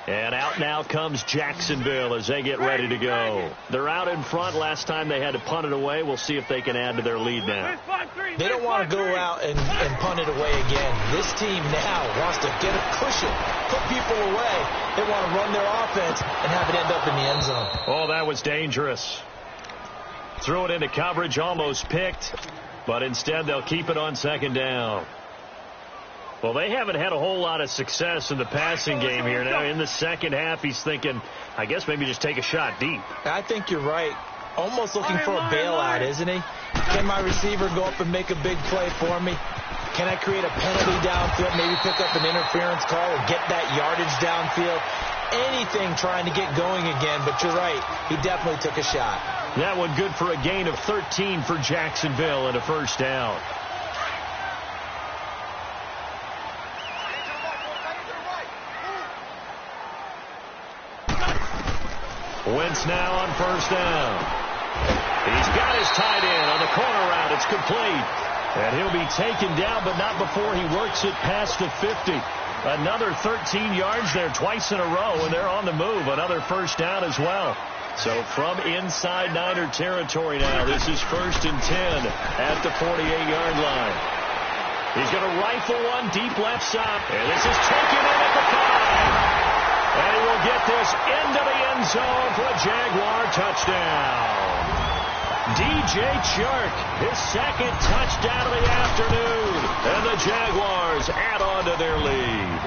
And out now comes Jacksonville as they get ready to go. They're out in front. Last time they had to punt it away. We'll see if they can add to their lead now. They don't want to go out and punt it away again. This team now wants to get a cushion, put people away. They want to run their offense and have it end up in the end zone. Oh, that was dangerous. Threw it into coverage, almost picked, but instead they'll keep it on second down. Well, they haven't had a whole lot of success in the passing game here. Now, in the second half, he's thinking, I guess maybe just take a shot deep. I think you're right. Almost looking for a bailout, isn't he? Can my receiver go up and make a big play for me? Can I create a penalty downfield, maybe pick up an interference call or get that yardage downfield? Anything trying to get going again, but you're right. He definitely took a shot. That one good for a gain of 13 for Jacksonville and a first down. Wentz now on first down. He's got his tight end on the corner route. It's complete. And he'll be taken down, but not before he works it past the 50. Another 13 yards there twice in a row, and they're on the move. Another first down as well. So from inside Niner territory now, this is 1st and 10 at the 48-yard line. He's going to rifle one deep left side. And this is taken in at the 5. And he will get this into the end zone for a Jaguar touchdown. DJ Chark, his second touchdown of the afternoon. And the Jaguars add on to their lead.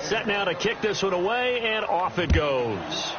Set now to kick this one away, and off it goes.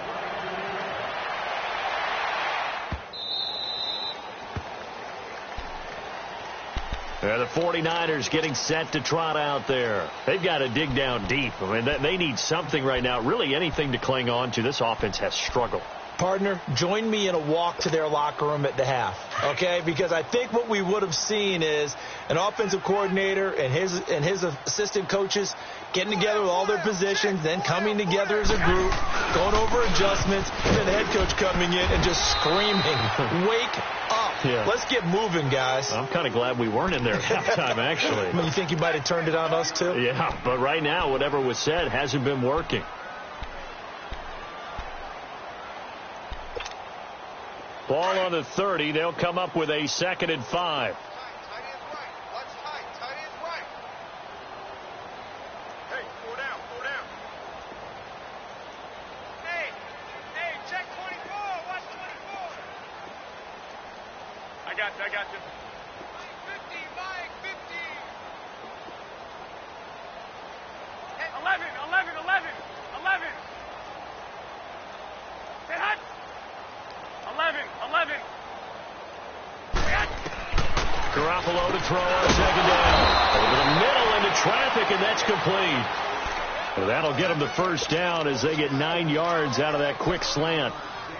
The 49ers getting set to trot out there. They've got to dig down deep. I mean, they need something right now, really anything to cling on to. This offense has struggled. Partner, join me in a walk to their locker room at the half, okay? Because I think what we would have seen is an offensive coordinator and his assistant coaches getting together with all their positions, then coming together as a group, going over adjustments, and then the head coach coming in and just screaming, wake up. Yeah. Let's get moving, guys. I'm kind of glad we weren't in there at halftime, actually. I mean, you think you might have turned it on us, too? Yeah, but right now, whatever was said hasn't been working. Ball on the 30. They'll come up with a 2nd and 5. Tight end right. Watch tight end right. Hey, four down. Hey, check 24. Watch 24. I got you. Mike 50. Hey, 11. Say hut. 11. Garoppolo to throw on 2nd down. Over the middle into traffic, and that's complete. Well, that'll get them the 1st down as they get 9 yards out of that quick slant.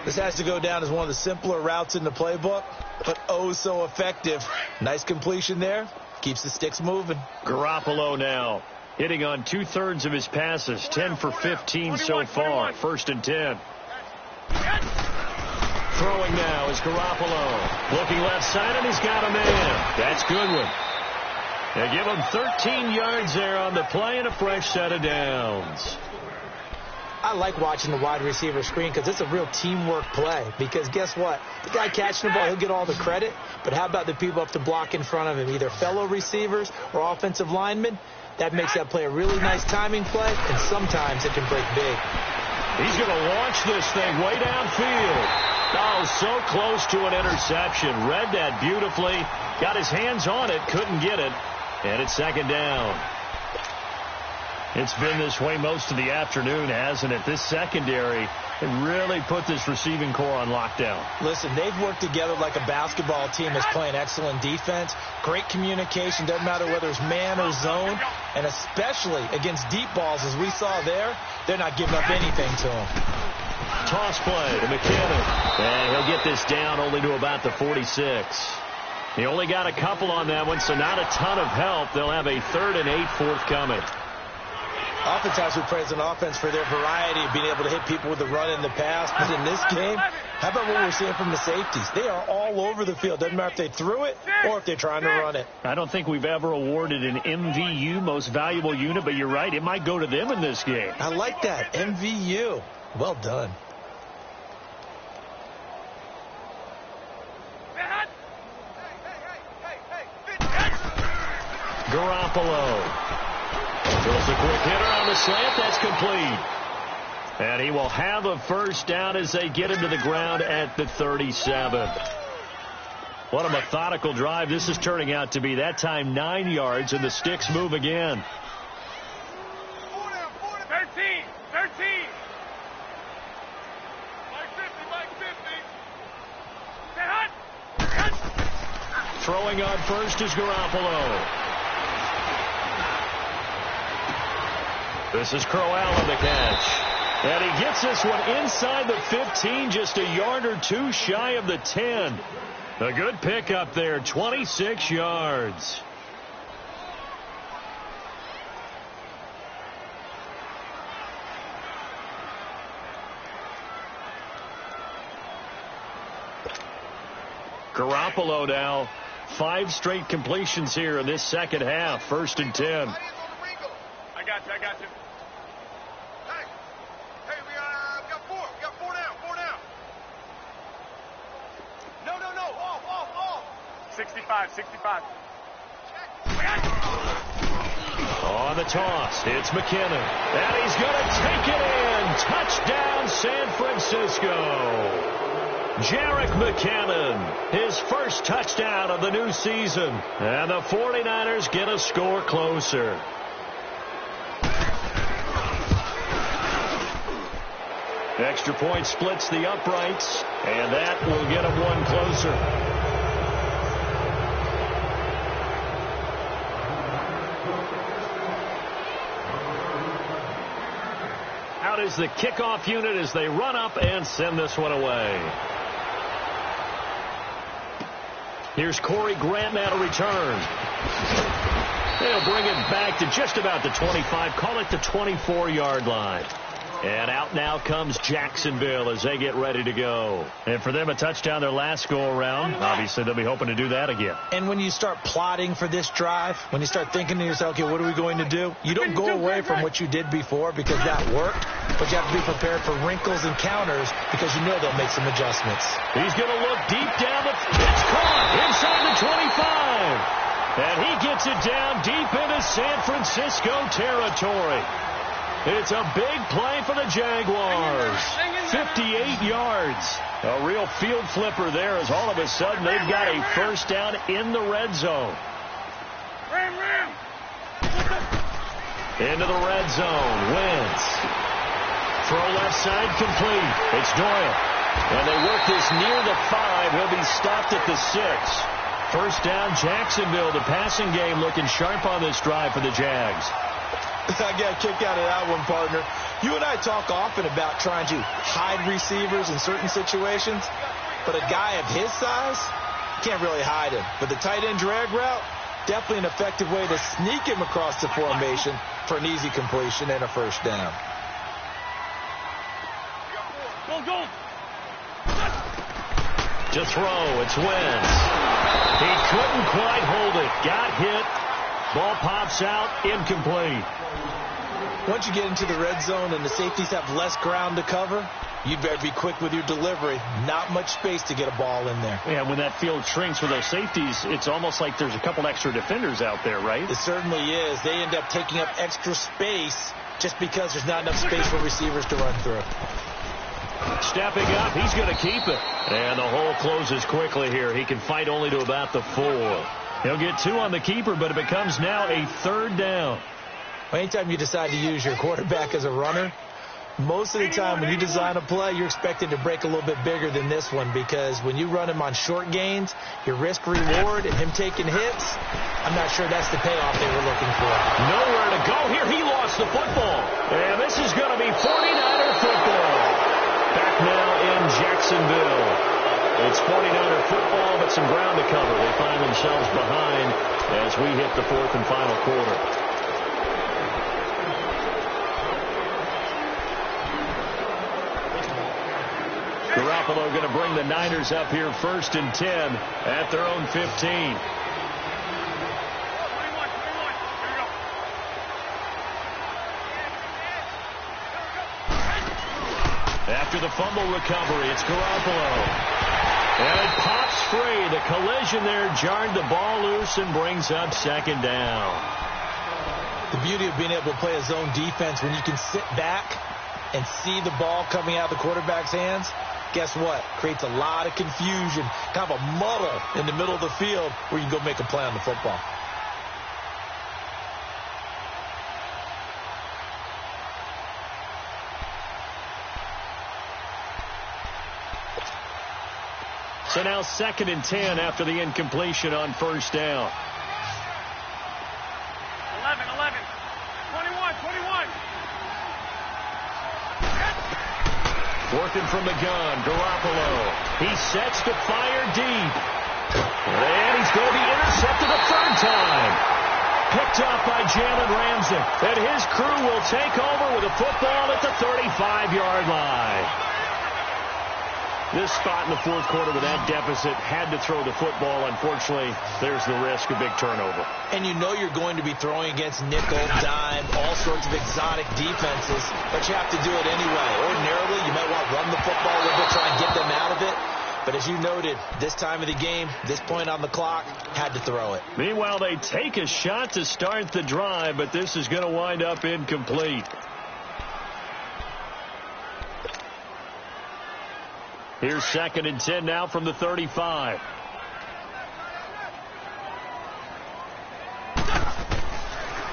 This has to go down as one of the simpler routes in the playbook, but oh so effective. Nice completion there. Keeps the sticks moving. Garoppolo now hitting on 2/3 of his passes, 10 for 15 so far. 1st and 10. Throwing now is Garoppolo. Looking left side, and he's got a man. That's Goodwin. They give him 13 yards there on the play and a fresh set of downs. I like watching the wide receiver screen because it's a real teamwork play. Because guess what? The guy catching the ball, he'll get all the credit. But how about the people up to block in front of him, either fellow receivers or offensive linemen? That makes that play a really nice timing play, and sometimes it can break big. He's going to launch this thing way downfield. Oh, so close to an interception. Read that beautifully. Got his hands on it. Couldn't get it. And it's 2nd down. It's been this way most of the afternoon, hasn't it? This secondary really put this receiving core on lockdown. Listen, they've worked together like a basketball team that's playing excellent defense. Great communication. Doesn't matter whether it's man or zone. And especially against deep balls, as we saw there, they're not giving up anything to them. Toss play to McKinnon. And he'll get this down only to about the 46. He only got a couple on that one, so not a ton of help. They'll have a 3rd and 8 forthcoming. Oftentimes we praise an offense for their variety of being able to hit people with the run and the pass. But in this game, how about what we're seeing from the safeties? They are all over the field. Doesn't matter if they threw it or if they're trying to run it. I don't think we've ever awarded an MVU, most valuable unit, but you're right. It might go to them in this game. I like that. MVU. Well done. Garoppolo. Throws a quick hitter on the slant. That's complete. And he will have a 1st down as they get him to the ground at the 37. What a methodical drive this is turning out to be. That time 9 yards, and the sticks move again. 13. Throwing on first is Garoppolo. This is Crowell on the catch. And he gets this one inside the 15, just a yard or two shy of the 10. A good pickup there, 26 yards. Garoppolo now, 5 straight completions here in this 2nd half. 1st and 10. I got you. Hey, we got 4. We got 4 down. No. Off. 65. Check. On the toss, it's McKinnon. And he's going to take it in. Touchdown, San Francisco. Jerick McKinnon, his first touchdown of the new season. And the 49ers get a score closer. Extra point splits the uprights, and that will get them one closer. Out is the kickoff unit as they run up and send this one away. Here's Corey Grant now to return. They'll bring it back to just about the 25, call it the 24-yard line. And out now comes Jacksonville as they get ready to go. And for them, a touchdown their last go-around. Obviously, they'll be hoping to do that again. And when you start plotting for this drive, when you start thinking to yourself, okay, what are we going to do? You don't go away from what you did before because that worked, but you have to be prepared for wrinkles and counters because you know they'll make some adjustments. He's going to look deep down the... It's caught inside the 25. And he gets it down deep into San Francisco territory. It's a big play for the Jaguars. 58 yards. A real field flipper there as all of a sudden they've got a first down in the red zone. Into the red zone. Wentz. Throw left side complete. It's Doyle. And they work this near the 5. He'll be stopped at the 6. First down, Jacksonville. The passing game looking sharp on this drive for the Jags. I got a kick out of that one, partner. You and I talk often about trying to hide receivers in certain situations, but a guy of his size, can't really hide him. But the tight end drag route, definitely an effective way to sneak him across the formation for an easy completion and a first down. Go. To throw, it's Wentz. He couldn't quite hold it. Got hit. Ball pops out, incomplete. Once you get into the red zone and the safeties have less ground to cover, you'd better be quick with your delivery. Not much space to get a ball in there. Yeah, when that field shrinks with those safeties, it's almost like there's a couple extra defenders out there, right? It certainly is. They end up taking up extra space just because there's not enough space for receivers to run through. Stepping up, he's going to keep it. And the hole closes quickly here. He can fight only to about the 4. He'll get 2 on the keeper, but it becomes now a third down. Anytime you decide to use your quarterback as a runner, most of the time when you design a play, you're expected to break a little bit bigger than this one because when you run him on short gains, your risk-reward and him taking hits, I'm not sure that's the payoff they were looking for. Nowhere to go here. He lost the football. And this is going to be 49er football. Back now in Jacksonville. It's 49er football, but some ground to cover. They find themselves behind as we hit the 4th and final quarter. Garoppolo going to bring the Niners up here 1st and 10 at their own 15. After the fumble recovery, it's Garoppolo. And it pops free. The collision there jarred the ball loose and brings up 2nd down. The beauty of being able to play a zone defense when you can sit back and see the ball coming out of the quarterback's hands, guess what? Creates a lot of confusion, kind of a muddle in the middle of the field where you can go make a play on the football. So now 2nd and 10 after the incompletion on 1st down. 11, 21. Working from the gun, Garoppolo. He sets to fire deep. And he's going to be intercepted a 3rd time. Picked up by Jalen Ramsey. And his crew will take over with a football at the 35-yard line. This spot in the 4th quarter with that deficit had to throw the football. Unfortunately, there's the risk of big turnover. And you know you're going to be throwing against nickel, dime, all sorts of exotic defenses, but you have to do it anyway. Ordinarily, you might want to run the football a little bit, try and get them out of it. But as you noted, this time of the game, this point on the clock, had to throw it. Meanwhile, they take a shot to start the drive, but this is going to wind up incomplete. Here's 2nd and 10 now from the 35.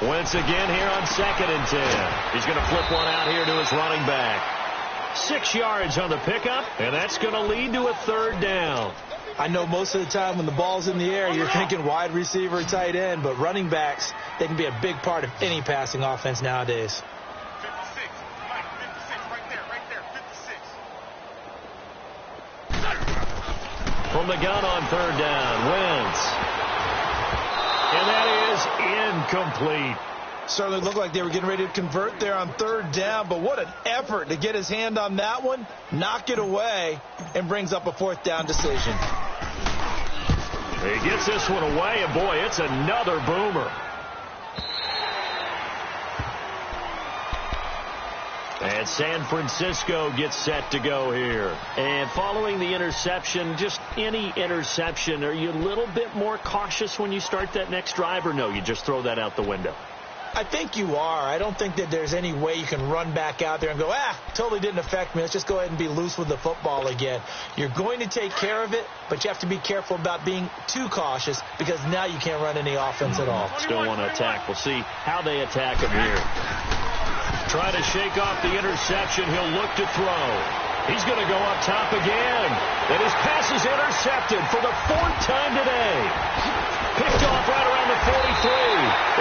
Wentz again here on 2nd and 10. He's going to flip one out here to his running back. 6 yards on the pickup, and that's going to lead to a 3rd down. I know most of the time when the ball's in the air, you're thinking wide receiver, tight end, but running backs, they can be a big part of any passing offense nowadays. 56, Mike, 56, right there, 56. From the gun on 3rd down, Wentz. And that is incomplete. Certainly looked like they were getting ready to convert there on 3rd down, but what an effort to get his hand on that one, knock it away, and brings up a 4th down decision. He gets this one away, and boy, it's another boomer. And San Francisco gets set to go here. And following the interception, just any interception, are you a little bit more cautious when you start that next drive, or no, you just throw that out the window? I think you are. I don't think that there's any way you can run back out there and go, totally didn't affect me. Let's just go ahead and be loose with the football again. You're going to take care of it, but you have to be careful about being too cautious because now you can't run any offense at all. Still want to attack. We'll see how they attack him here. Try to shake off the interception. He'll look to throw. He's going to go up top again. And his pass is intercepted for the 4th time today. Picked off right around the 43.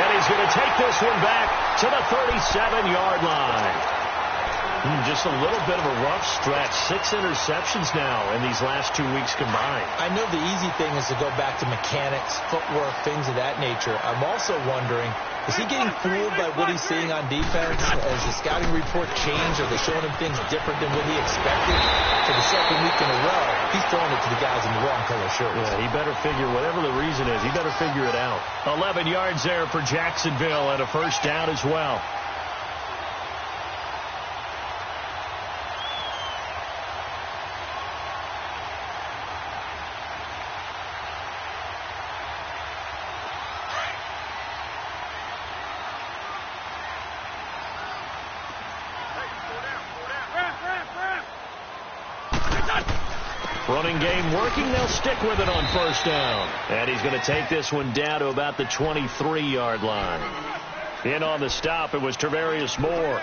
And he's going to take this one back to the 37-yard line. Just a little bit of a rough stretch. 6 interceptions now in these last 2 weeks combined. I know the easy thing is to go back to mechanics, footwork, things of that nature. I'm also wondering, is he getting fooled by what he's seeing on defense? Has the scouting report changed? Are they showing him things different than what he expected? For the 2nd week in a row, he's throwing it to the guys in the wrong color shirts. Yeah, he better figure, whatever the reason is, he better figure it out. 11 yards there for Jacksonville and a 1st down as well. Running game working. They'll stick with it on 1st down. And he's going to take this one down to about the 23-yard line. In on the stop, it was Tarvarius Moore.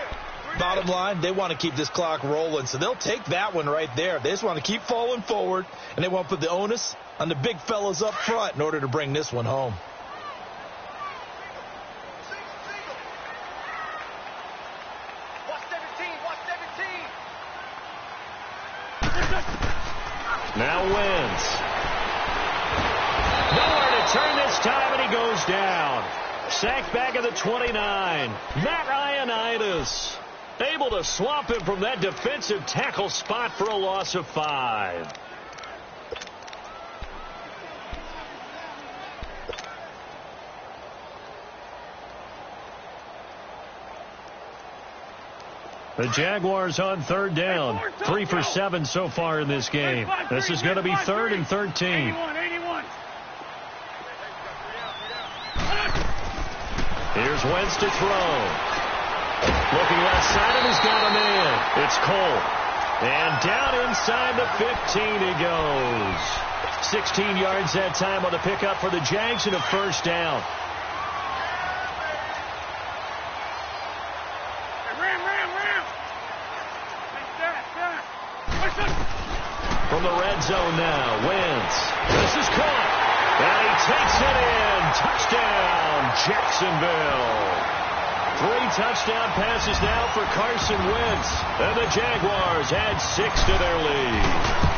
Bottom line, they want to keep this clock rolling, so they'll take that one right there. They just want to keep falling forward, and they want to put the onus on the big fellas up front in order to bring this one home. Now Wentz. Nowhere to turn this time, and he goes down. Sacked back at the 29. Matt Ioannidis able to swamp him from that defensive tackle spot for a loss of 5. The Jaguars on 3rd down. 3 for 7 so far in this game. This is going to be 3rd and 13. Here's Wentz to throw. Looking left side, and he's got a man. It's Cole. And down inside the 15 he goes. 16 yards that time on the pickup for the Jags and a 1st down. From the red zone now, Wentz. This is caught. And he takes it in. Touchdown, Jacksonville. 3 touchdown passes now for Carson Wentz. And the Jaguars add 6 to their lead.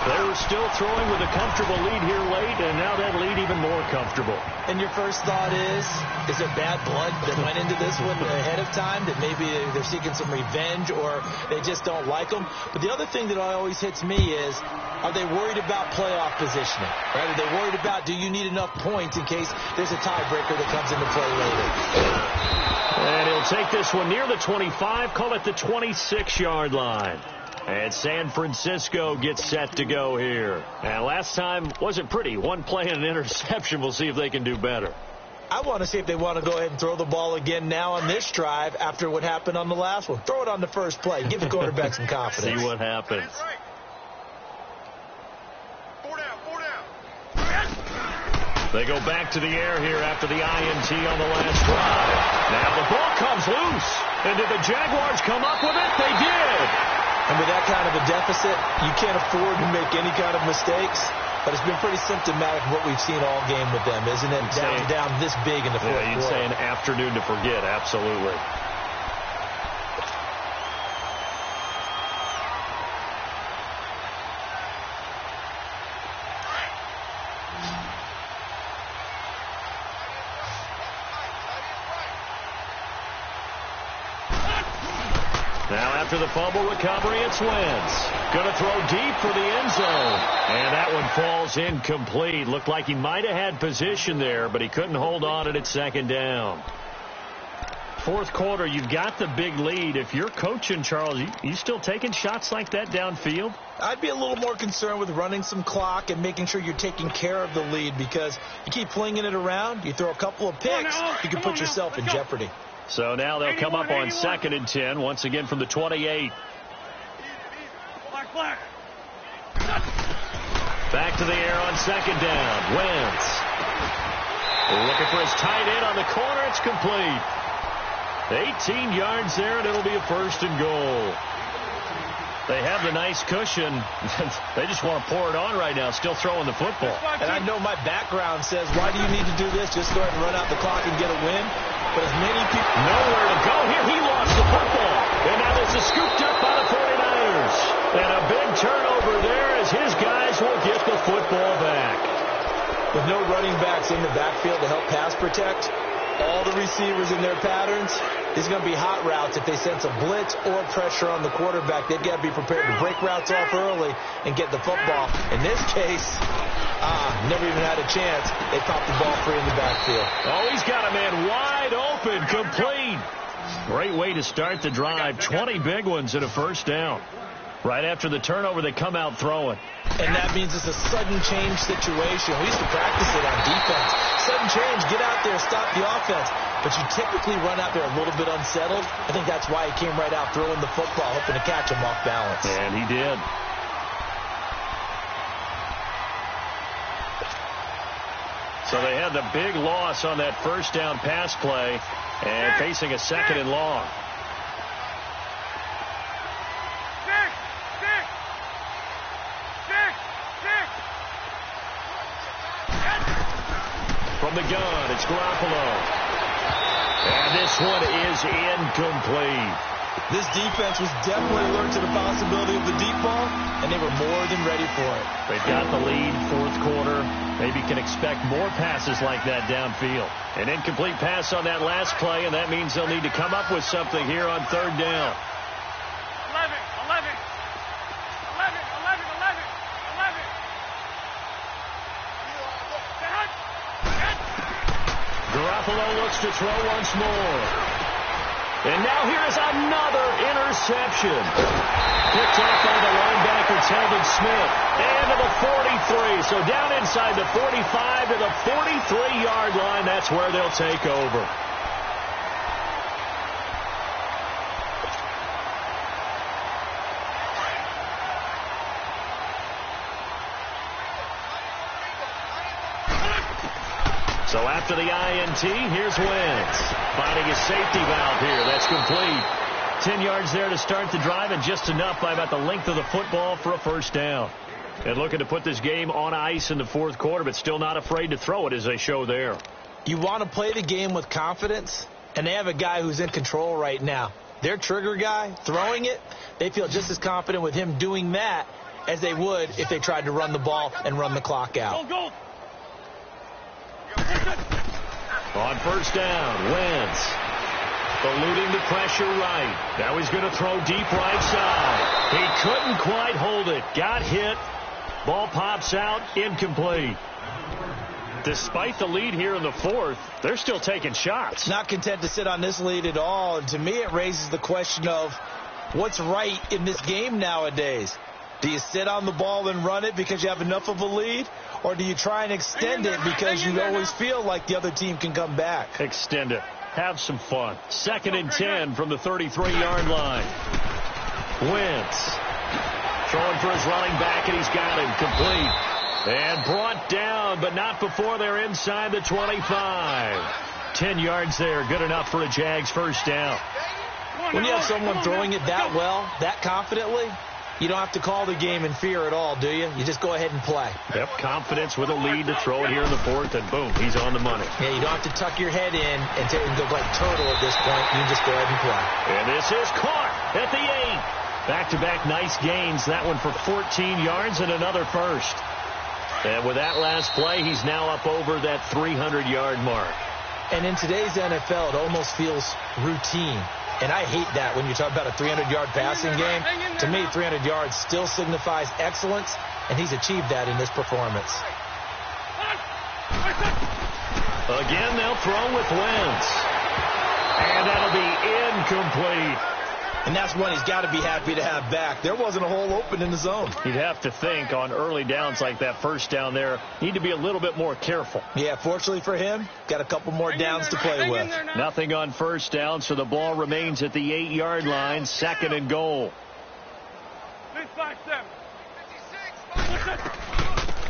They were still throwing with a comfortable lead here late, and now that lead even more comfortable. And your first thought is it bad blood that went into this one ahead of time, that maybe they're seeking some revenge or they just don't like them? But the other thing that always hits me is, are they worried about playoff positioning? Right? Are they worried about, do you need enough points in case there's a tiebreaker that comes into play later? And he'll take this one near the 25, call it the 26-yard line. And San Francisco gets set to go here. And last time wasn't pretty. One play and an interception. We'll see if they can do better. I want to see if they want to go ahead and throw the ball again now on this drive after what happened on the last one. Throw it on the first play. Give the quarterback some confidence. See what happens. They go back to the air here after the INT on the last drive. Now the ball comes loose. And did the Jaguars come up with it? They did. And with that kind of a deficit, you can't afford to make any kind of mistakes. But it's been pretty symptomatic of what we've seen all game with them, isn't it? Down this big in the fourth quarter. You'd say an afternoon to forget, absolutely. Now after the fumble recovery, it's Wentz. Going to throw deep for the end zone. And that one falls incomplete. Looked like he might have had position there, but he couldn't hold on at second down. Fourth quarter, you've got the big lead. If you're coaching, Charles, you still taking shots like that downfield? I'd be a little more concerned with running some clock and making sure you're taking care of the lead, because you keep flinging it around, you throw a couple of picks, you can put yourself in jeopardy. So now they'll come up on 2nd and 10, once again from the 28. Back to the air on 2nd down. Wentz. Looking for his tight end on the corner. It's complete. 18 yards there, and it'll be a 1st and goal. They have the nice cushion. They just want to pour it on right now, still throwing the football. And I know my background says, why do you need to do this? Just go ahead and run out the clock and get a win. But as many people... Nowhere to go here. He lost the football. And now this is scooped up by the 49ers. And a big turnover there as his guys will get the football back. With no running backs in the backfield to help pass protect, all the receivers in their patterns, these are going to be hot routes. If they sense a blitz or pressure on the quarterback, they've got to be prepared to break routes off early and get the football. In this case, never even had a chance. They popped the ball free in the backfield. Oh, he's got a man wide open, complete. Great way to start the drive. 20 big ones and a 1st down. Right after the turnover, they come out throwing. And that means it's a sudden change situation. We used to practice it on defense. Sudden change, get out there, stop the offense. But you typically run out there a little bit unsettled. I think that's why he came right out throwing the football, hoping to catch him off balance. And he did. So they had the big loss on that 1st down pass play and facing a 2nd and long. From the gun, it's Garoppolo. And this one is incomplete. This defense was definitely alert to the possibility of the deep ball, and they were more than ready for it. They've got the lead, 4th quarter. Maybe can expect more passes like that downfield. An incomplete pass on that last play, and that means they'll need to come up with something here on 3rd down. 11. Garoppolo looks to throw once more. And now here is another interception. Picked off by the linebacker, Telvin Smith. And to the 43. So down inside the 45 to the 43-yard line. That's where they'll take over. So after the INT, here's Wentz. Finding his safety valve here. That's complete. 10 yards there to start the drive, and just enough by about the length of the football for a 1st down. And looking to put this game on ice in the 4th quarter, but still not afraid to throw it as they show there. You want to play the game with confidence, and they have a guy who's in control right now. Their trigger guy, throwing it, they feel just as confident with him doing that as they would if they tried to run the ball and run the clock out. Go. On 1st down, Wentz eluding the pressure right. Now he's going to throw deep right side. He couldn't quite hold it. Got hit. Ball pops out. Incomplete. Despite the lead here in the 4th, they're still taking shots. Not content to sit on this lead at all. And to me, it raises the question of, What's right in this game nowadays? Do you sit on the ball and run it because you have enough of a lead? Or do you try and extend it because you always feel like the other team can come back? Extend it. Have some fun. 2nd and 10 from the 33-yard line. Wentz throwing for his running back, and he's got him complete. And brought down, but not before they're inside the 25. 10 yards there, good enough for a Jags first down. When you have someone throwing it that well, that confidently, you don't have to call the game in fear at all, do you? You just go ahead and play. Yep, confidence with a lead to throw it here in the 4th, and boom, he's on the money. Yeah, you don't have to tuck your head in and go like turtle at this point. You just go ahead and play. And this is caught at the 8. Back-to-back nice gains. That one for 14 yards and another first. And with that last play, he's now up over that 300-yard mark. And in today's NFL, it almost feels routine. And I hate that when you talk about a 300-yard passing game. To me, 300 yards still signifies excellence, and he's achieved that in this performance. Again, they'll throw with Wentz. And that'll be incomplete. And that's one he's got to be happy to have back. There wasn't a hole open in the zone. You'd have to think on early downs like that first down there, need to be a little bit more careful. Yeah, fortunately for him, got a couple more downs to play with. Nothing on first down, so the ball remains at the 8-yard line, 2nd and goal.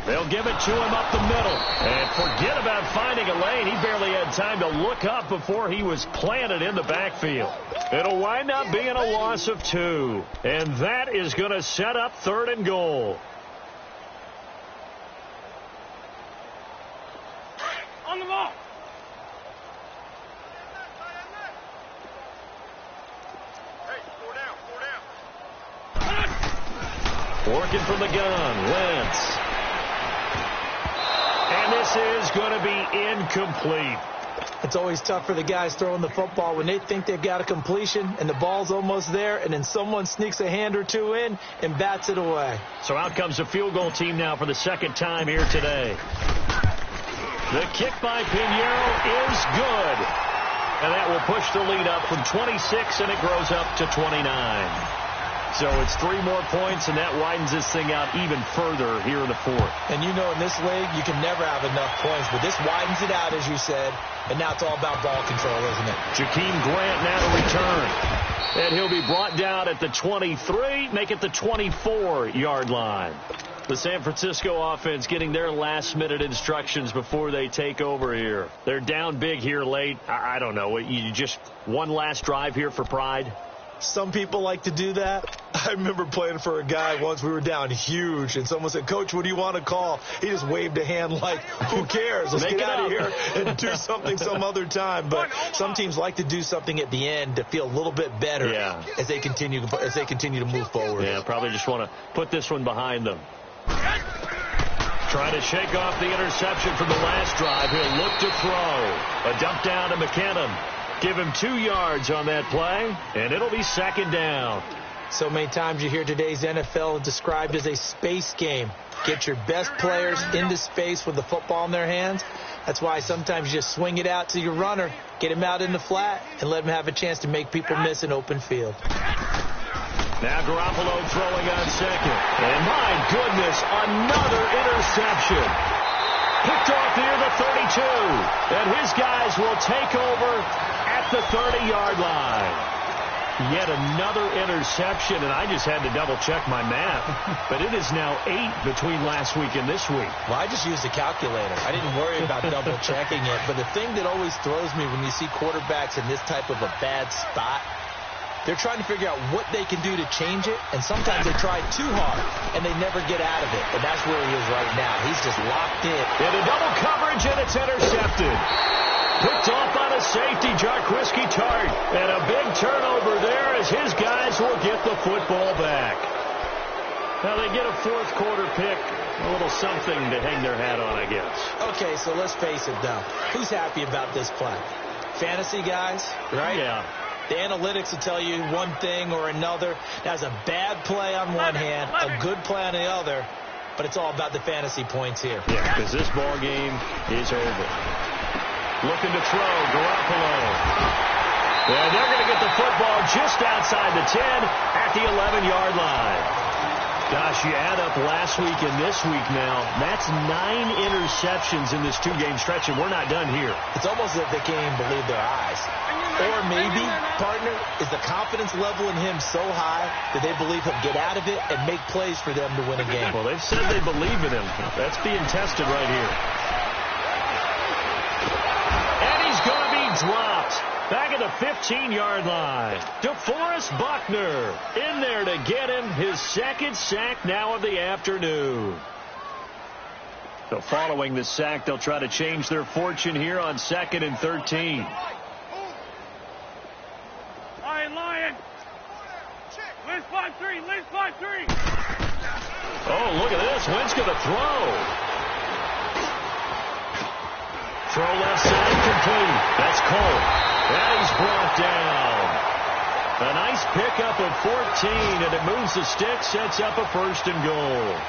They'll give it to him up the middle. And forget about finding a lane. He barely had time to look up before he was planted in the backfield. It'll wind up being a loss of 2. And that is going to set up 3rd and goal. On the ball. Hey, 4 down. Working from the gun, Wentz. And this is going to be incomplete. It's always tough for the guys throwing the football when they think they've got a completion and the ball's almost there, and then someone sneaks a hand or two in and bats it away. So out comes the field goal team now for the 2nd time here today. The kick by Pinheiro is good. And that will push the lead up from 26, and it grows up to 29. So it's 3 more points, and that widens this thing out even further here in the 4th. And you know in this league, you can never have enough points, but this widens it out, as you said, and now it's all about ball control, isn't it? Jakeem Grant now to return. And he'll be brought down at the 23, make it the 24-yard line. The San Francisco offense getting their last-minute instructions before they take over here. They're down big here late. I don't know. You just one last drive here for pride? Some people like to do that. I remember playing for a guy once. We were down huge, and someone said, "Coach, what do you want to call?" He just waved a hand like, who cares? Let's get out of here and do something some other time. But some teams like to do something at the end to feel a little bit better as they continue to move forward. Yeah, probably just want to put this one behind them. Trying to shake off the interception from the last drive. He'll look to throw. A dump down to McKinnon. Give him 2 yards on that play, and it'll be 2nd down. So many times you hear today's NFL described as a space game. Get your best players into space with the football in their hands. That's why sometimes you just swing it out to your runner, get him out in the flat, and let him have a chance to make people miss an open field. Now Garoppolo throwing on 2nd. And my goodness, another interception. Picked off near the 32. And his guys will take over at the 30-yard line. Yet another interception, and I just had to double-check my math. But it is now 8 between last week and this week. Well, I just used a calculator. I didn't worry about double-checking it. But the thing that always throws me when you see quarterbacks in this type of a bad spot, they're trying to figure out what they can do to change it, and sometimes they try too hard, and they never get out of it. And that's where he is right now. He's just locked in. Into double coverage, and it's intercepted. Picked off on a safety, Jarquiski Tart. And a big turnover there as his guys will get the football back. Now they get a 4th quarter pick. A little something to hang their hat on, I guess. Okay, so let's face it, though. Who's happy about this play? Fantasy guys, right? Yeah. The analytics will tell you one thing or another. That's a bad play on one hand, a good play on the other, but it's all about the fantasy points here. Yeah, because this ball game is over. Looking to throw, Garoppolo. And they're going to get the football just outside the 10 at the 11-yard line. Gosh, you add up last week and this week now. That's 9 interceptions in this two-game stretch, and we're not done here. It's almost as if they can't even believe their eyes. Or maybe, partner, is the confidence level in him so high that they believe he'll get out of it and make plays for them to win a game. Well, they've said they believe in him. That's being tested right here. And he's going to be dropped. Back at the 15-yard line. DeForest Buckner in there to get him his second sack now of the afternoon. So following the sack, they'll try to change their fortune here on 2nd and 13. Lion. Liz 5-3. Liz 5-3. Oh, look at this. Wentz going to throw. Throw left side complete. That's Cole. And he's brought down. A nice pickup of 14, and it moves the stick, sets up a 1st and goal.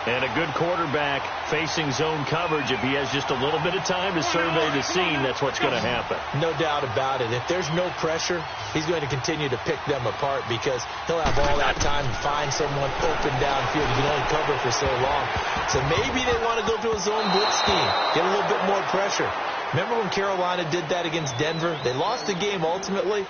And a good quarterback facing zone coverage. If he has just a little bit of time to survey the scene, that's what's going to happen. No doubt about it. If there's no pressure, he's going to continue to pick them apart because he'll have all that time to find someone open downfield. You can only cover for so long. So maybe they want to go to a zone blitz scheme, get a little bit more pressure. Remember when Carolina did that against Denver? They lost the game ultimately,